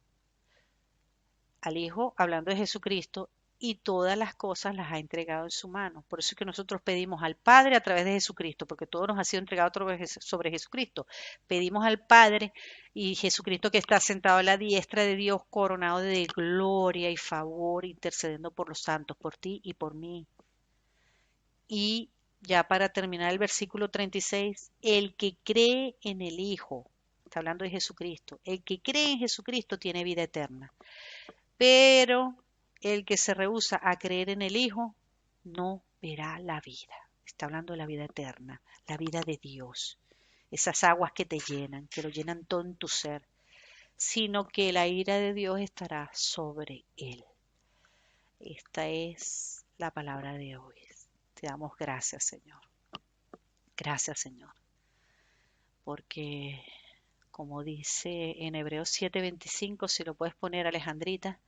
hablando de Jesucristo, y todas las cosas las ha entregado en su mano. Por eso es que nosotros pedimos al Padre a través de Jesucristo, porque todo nos ha sido entregado sobre Jesucristo. Pedimos al Padre y Jesucristo que está sentado a la diestra de Dios, coronado de gloria y favor, intercediendo por los santos, por ti y por mí. Y ya para terminar el versículo 36, el que cree en el Hijo, está hablando de Jesucristo, el que cree en Jesucristo tiene vida eterna. Pero el que se rehúsa a creer en el Hijo no verá la vida. Está hablando de la vida eterna, la vida de Dios. Esas aguas que te llenan, que lo llenan todo en tu ser, sino que la ira de Dios estará sobre él. Esta es la palabra de hoy. Te damos gracias, Señor. Gracias, Señor. Porque, como dice en Hebreos 7:25, si lo puedes poner, Alejandrita,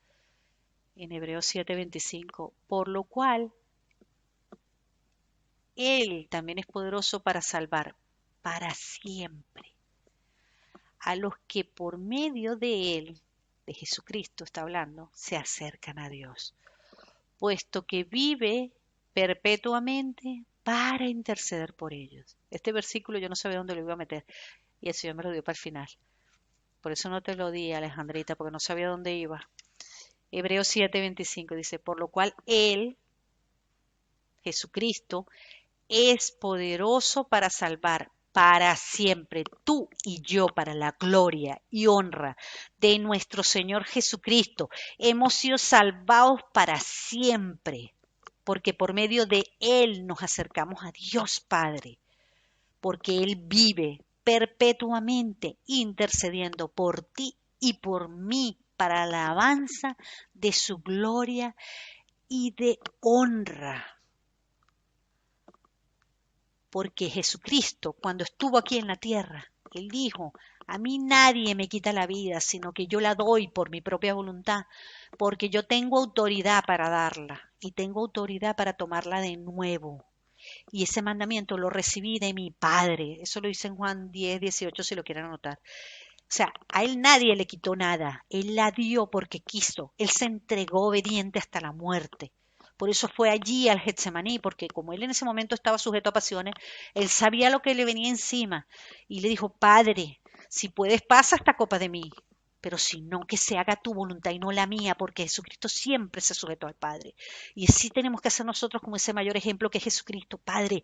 en Hebreos 7:25, por lo cual Él también es poderoso para salvar para siempre a los que por medio de Él, de Jesucristo está hablando, se acercan a Dios, puesto que vive perpetuamente para interceder por ellos. Este versículo yo no sabía dónde lo iba a meter y el Señor me lo dio para el final. Por eso no te lo di, Alejandrita, porque no sabía dónde iba. Hebreos 7:25 dice, por lo cual Él, Jesucristo, es poderoso para salvar para siempre, tú y yo, para la gloria y honra de nuestro Señor Jesucristo. Hemos sido salvados para siempre, porque por medio de Él nos acercamos a Dios Padre, porque Él vive perpetuamente intercediendo por ti y por mí para la alabanza de su gloria y de honra. Porque Jesucristo, cuando estuvo aquí en la tierra, Él dijo, a mí nadie me quita la vida, sino que yo la doy por mi propia voluntad, porque yo tengo autoridad para darla y tengo autoridad para tomarla de nuevo. Y ese mandamiento lo recibí de mi Padre. Eso lo dice en Juan 10:18, si lo quieren anotar. O sea, a Él nadie le quitó nada. Él la dio porque quiso. Él se entregó obediente hasta la muerte. Por eso fue allí al Getsemaní, porque como Él en ese momento estaba sujeto a pasiones, Él sabía lo que le venía encima. Y le dijo, Padre, si puedes, pasa esta copa de mí. Pero si no, que se haga tu voluntad y no la mía, porque Jesucristo siempre se sujetó al Padre. Y así tenemos que hacer nosotros como ese mayor ejemplo que es Jesucristo. Padre,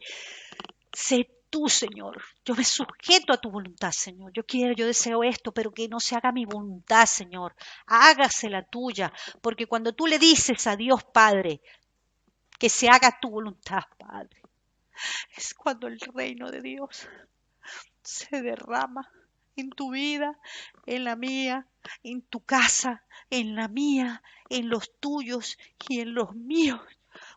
Sé tú, Señor. Yo me sujeto a tu voluntad, Señor. Yo quiero, yo deseo esto, pero que no se haga mi voluntad, Señor. Hágase la tuya, porque cuando tú le dices a Dios Padre que se haga tu voluntad, Padre, es cuando el reino de Dios se derrama en tu vida, en la mía, en tu casa, en la mía, en los tuyos y en los míos.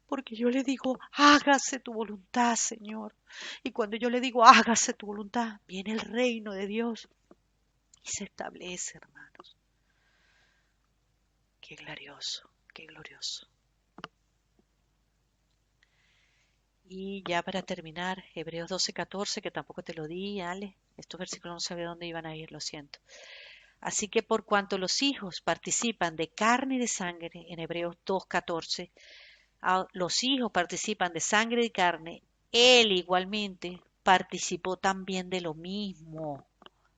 Porque yo le digo, hágase tu voluntad, Señor. Y cuando yo le digo, hágase tu voluntad, viene el reino de Dios y se establece, hermanos. Qué glorioso, qué glorioso. Y ya para terminar, Hebreos 12:14, que tampoco te lo di, Ale. Estos versículos no sabía dónde iban a ir, lo siento. Así que por cuanto los hijos participan de carne y de sangre, en Hebreos 2:14, los hijos participan de sangre y carne, él igualmente participó también de lo mismo.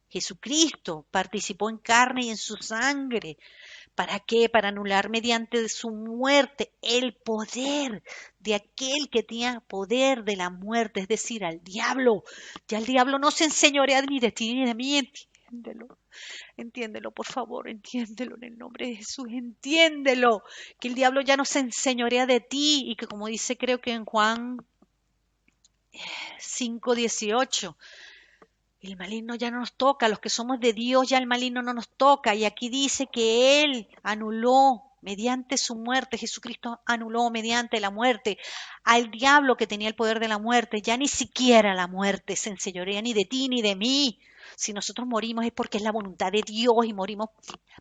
Jesucristo participó en carne y en su sangre. ¿Para qué? Para anular mediante su muerte el poder de aquel que tenía poder de la muerte, es decir, al diablo. Ya el diablo no se enseñorea ni de ti ni de mí, entiéndelo. Entiéndelo, por favor, entiéndelo en el nombre de Jesús, entiéndelo, que el diablo ya no se enseñorea de ti y que como dice creo que en Juan 5:18, el maligno ya no nos toca, los que somos de Dios ya el maligno no nos toca. Y aquí dice que Él anuló mediante su muerte, Jesucristo anuló mediante la muerte al diablo que tenía el poder de la muerte. Ya ni siquiera la muerte se enseñorea ni de ti ni de mí. Si nosotros morimos es porque es la voluntad de Dios y morimos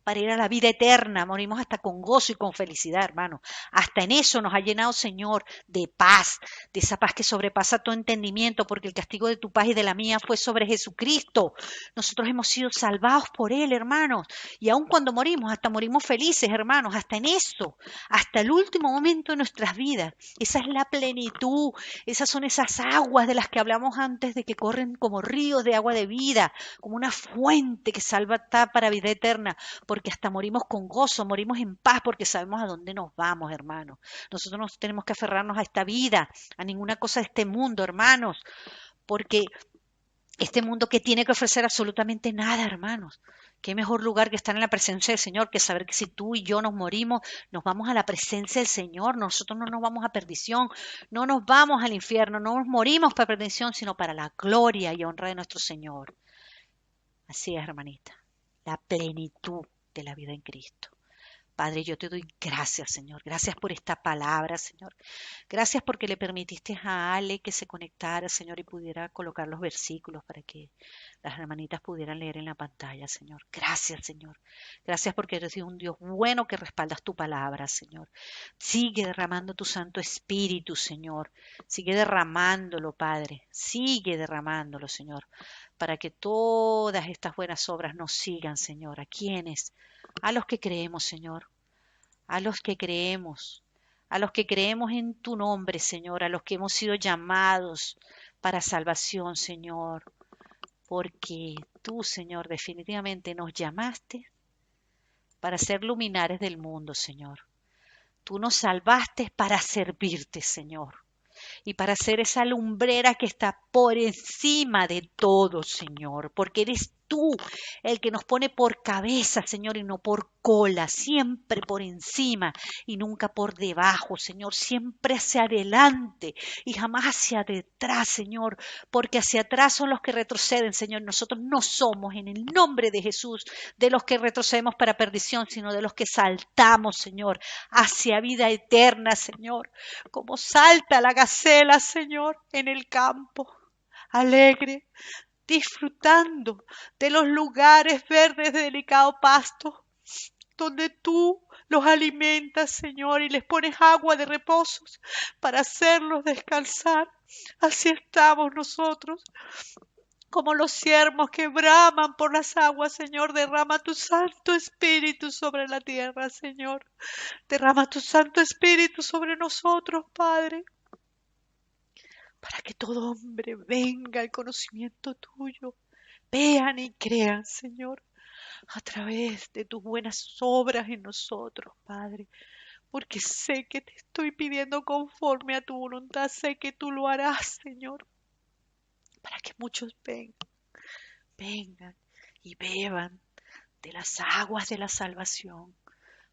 para ir a la vida eterna, morimos hasta con gozo y con felicidad, hermano. Hasta en eso nos ha llenado, Señor, de paz, de esa paz que sobrepasa todo entendimiento, porque el castigo de tu paz y de la mía fue sobre Jesucristo. Nosotros hemos sido salvados por Él, hermanos. Y aun cuando morimos, hasta morimos felices, hermanos, hasta en eso, hasta el último momento de nuestras vidas. Esa es la plenitud, esas son esas aguas de las que hablamos antes, de que corren como ríos de agua de vida, como una fuente que salva para vida eterna, porque hasta morimos con gozo, morimos en paz, porque sabemos a dónde nos vamos, hermanos. Nosotros no tenemos que aferrarnos a esta vida, a ninguna cosa de este mundo, hermanos, porque este mundo que tiene que ofrecer absolutamente nada, hermanos. Qué mejor lugar que estar en la presencia del Señor, que saber que si tú y yo nos morimos, nos vamos a la presencia del Señor. Nosotros no nos vamos a perdición, no nos vamos al infierno, no nos morimos para perdición, sino para la gloria y honra de nuestro Señor. Así es, hermanita, la plenitud de la vida en Cristo. Padre, yo te doy gracias, Señor. Gracias por esta palabra, Señor. Gracias porque le permitiste a Ale que se conectara, Señor, y pudiera colocar los versículos para que las hermanitas pudieran leer en la pantalla, Señor. Gracias, Señor. Gracias porque eres un Dios bueno que respaldas tu palabra, Señor. Sigue derramando tu Santo Espíritu, Señor. Sigue derramándolo, Padre. Sigue derramándolo, Señor, para que todas estas buenas obras nos sigan, Señor. ¿A quiénes? A los que creemos, Señor, a los que creemos, a los que creemos en tu nombre, Señor, a los que hemos sido llamados para salvación, Señor, porque tú, Señor, definitivamente nos llamaste para ser luminares del mundo, Señor. Tú nos salvaste para servirte, Señor, y para ser esa lumbrera que está por encima de todo, Señor, porque eres tú el que nos pone por cabeza, Señor, y no por cola, siempre por encima y nunca por debajo, Señor, siempre hacia adelante y jamás hacia detrás, Señor, porque hacia atrás son los que retroceden, Señor. Nosotros no somos, en el nombre de Jesús, de los que retrocedemos para perdición, sino de los que saltamos, Señor, hacia vida eterna, Señor, como salta la gacela, Señor, en el campo, alegre, disfrutando de los lugares verdes de delicado pasto, donde tú los alimentas, Señor, y les pones agua de reposos para hacerlos descansar. Así estamos nosotros, como los siervos que braman por las aguas, Señor. Derrama tu Santo Espíritu sobre la tierra, Señor. Derrama tu Santo Espíritu sobre nosotros, Padre, para que todo hombre venga al conocimiento tuyo. Vean y crean, Señor, a través de tus buenas obras en nosotros, Padre, porque sé que te estoy pidiendo conforme a tu voluntad, sé que tú lo harás, Señor. para que muchos vengan y beban de las aguas de la salvación,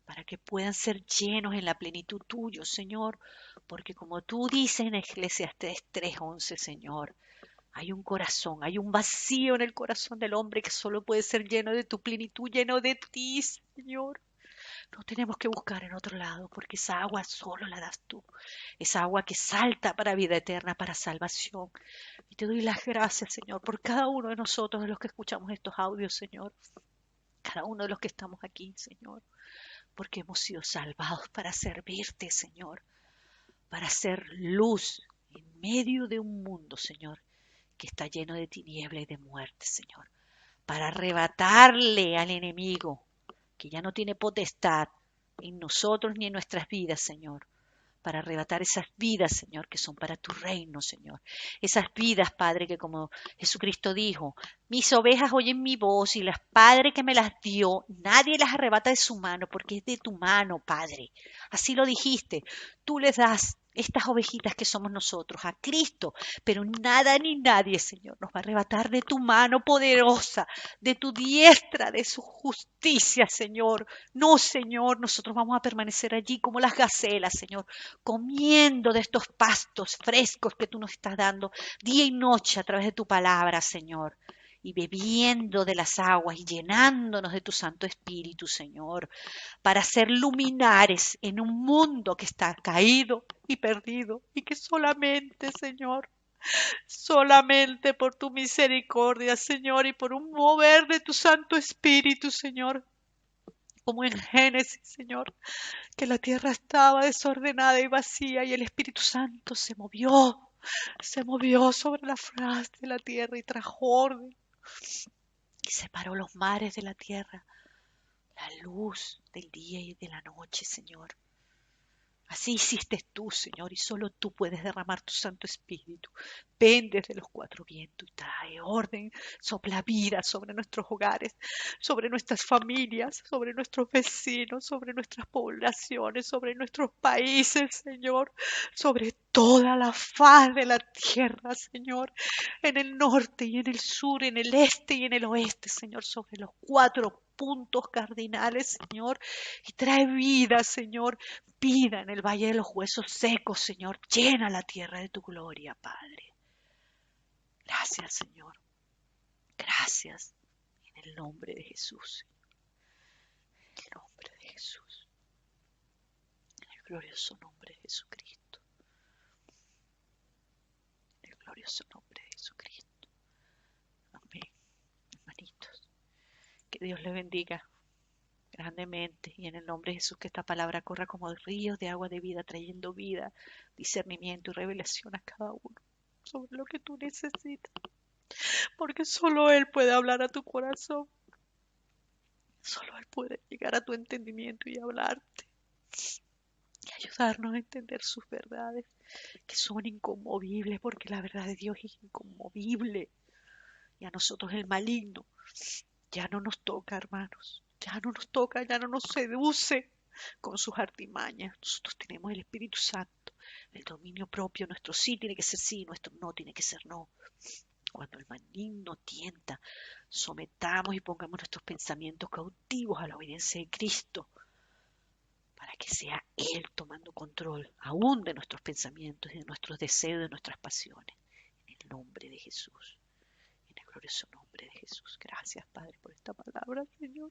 para que puedan ser llenos en la plenitud tuyo, Señor, porque como tú dices en Eclesiastés 3:11, Señor, hay un corazón, hay un vacío en el corazón del hombre que solo puede ser lleno de tu plenitud, lleno de ti, Señor. No tenemos que buscar en otro lado, porque esa agua solo la das tú. Esa agua que salta para vida eterna, para salvación. Y te doy las gracias, Señor, por cada uno de nosotros, de los que escuchamos estos audios, Señor. Cada uno de los que estamos aquí, Señor. Porque hemos sido salvados para servirte, Señor. Para ser luz en medio de un mundo, Señor, que está lleno de tiniebla y de muerte, Señor. Para arrebatarle al enemigo, que ya no tiene potestad en nosotros ni en nuestras vidas, Señor, para arrebatar esas vidas, Señor, que son para tu reino, Señor. Esas vidas, Padre, que como Jesucristo dijo, mis ovejas oyen mi voz y las Padre que me las dio, nadie las arrebata de su mano, porque es de tu mano, Padre. Así lo dijiste, tú les das estas ovejitas que somos nosotros a Cristo, pero nada ni nadie, Señor, nos va a arrebatar de tu mano poderosa, de tu diestra, de su justicia, Señor. No, Señor, nosotros vamos a permanecer allí como las gacelas, Señor, comiendo de estos pastos frescos que tú nos estás dando día y noche a través de tu palabra, Señor, y bebiendo de las aguas y llenándonos de tu Santo Espíritu, Señor, para ser luminares en un mundo que está caído y perdido y que solamente, Señor, solamente por tu misericordia, Señor, y por un mover de tu Santo Espíritu, Señor, como en Génesis, Señor, que la tierra estaba desordenada y vacía y el Espíritu Santo se movió sobre la faz de la tierra y trajo orden y separó los mares de la tierra, la luz del día y de la noche, Señor. Así hiciste tú, Señor, y solo tú puedes derramar tu Santo Espíritu. Ven desde los cuatro vientos y trae orden, sopla vida sobre nuestros hogares, sobre nuestras familias, sobre nuestros vecinos, sobre nuestras poblaciones, sobre nuestros países, Señor, sobre toda la faz de la tierra, Señor, en el norte y en el sur, en el este y en el oeste, Señor, sobre los cuatro puntos cardinales, Señor, y trae vida, Señor, vida en el valle de los huesos secos, Señor. Llena la tierra de tu gloria, Padre. Gracias, Señor. Gracias. En el nombre de Jesús. En el nombre de Jesús. En el glorioso nombre de Jesucristo. En el glorioso nombre de Jesucristo. Amén. Hermanitos. Que Dios les bendiga grandemente y en el nombre de Jesús que esta palabra corra como ríos de agua de vida, trayendo vida, discernimiento y revelación a cada uno sobre lo que tú necesitas, porque solo Él puede hablar a tu corazón, solo Él puede llegar a tu entendimiento y hablarte y ayudarnos a entender sus verdades que son inconmovibles, porque la verdad de Dios es inconmovible y a nosotros el maligno ya no nos toca, hermanos. Ya no nos toca, ya no nos seduce con sus artimañas. Nosotros tenemos el Espíritu Santo, el dominio propio. Nuestro sí tiene que ser sí, nuestro no tiene que ser no. Cuando el maligno tienta, sometamos y pongamos nuestros pensamientos cautivos a la obediencia de Cristo, para que sea Él tomando control aún de nuestros pensamientos y de nuestros deseos, de nuestras pasiones. En el nombre de Jesús. En el glorioso nombre de Jesús. Gracias, Padre, por esta palabra, Señor.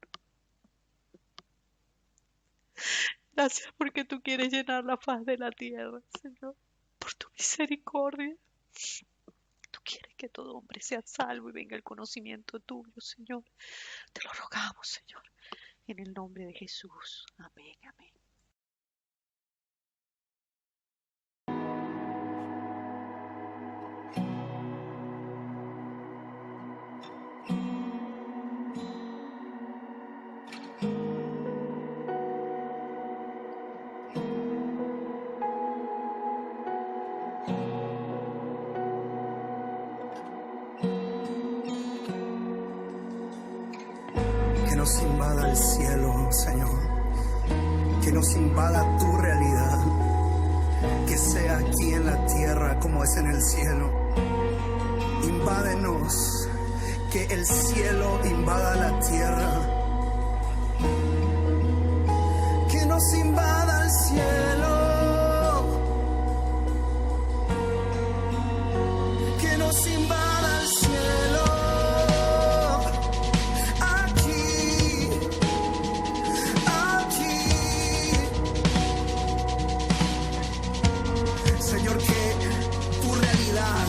Gracias porque tú quieres llenar la faz de la tierra, Señor, por tu misericordia. Tú quieres que todo hombre sea salvo y venga el conocimiento tuyo, Señor. Te lo rogamos, Señor, en el nombre de Jesús. Amén, amén. Que nos invada el cielo, Señor. Que nos invada tu realidad. Que sea aquí en la tierra como es en el cielo. invádenos, que el cielo invada la tierra. Que nos invada el cielo, que nos invada el cielo, aquí, aquí. Señor, que tu realidad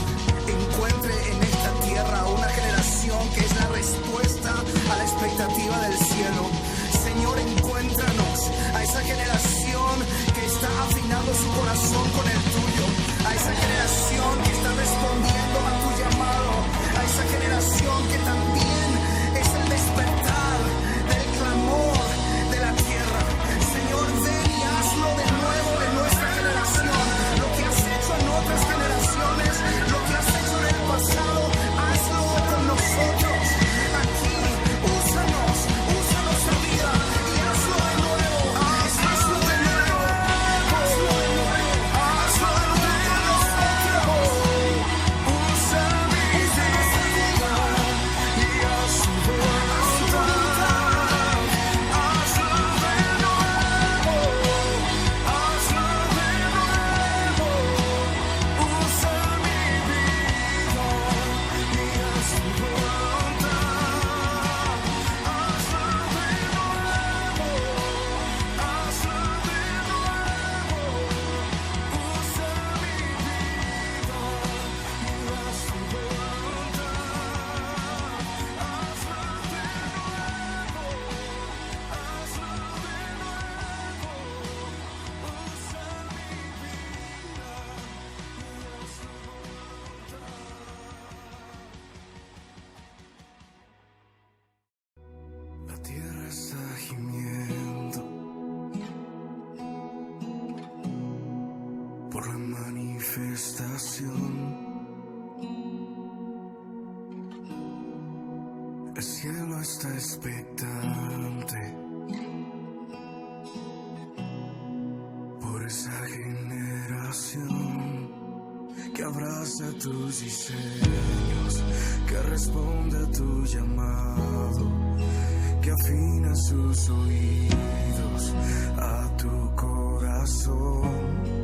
encuentre en esta tierra una generación que es la respuesta a la expectativa del cielo. Señor, encuéntranos a esa generación que está afinando su corazón con el tuyo, a esa generación que está respondiendo a tu llamado, a esa generación que también es el despertar del clamor de la tierra. Señor, ven y hazlo de nuevo en nuestra generación. Lo que has hecho en otras generaciones, lo que has hecho en el pasado, hazlo con nosotros. Aquí, úsanos la vida y hazlo de nuevo, hazlo de nuevo, hazlo de nuevo, hazlo de nuevo nosotros. Usa mi vida y haz su voluntad, hazlo de nuevo, hazlo de nuevo. Usa mi vida y haz su voluntad, hazlo de nuevo, hazlo de nuevo. Usa mi vida y haz su voluntad, hazlo de nuevo. La tierra está gimiendo por la manifestación. El cielo está expectante por esa generación que abraza tus diseños, que responde a tu llamado, que afina sus oídos a tu corazón.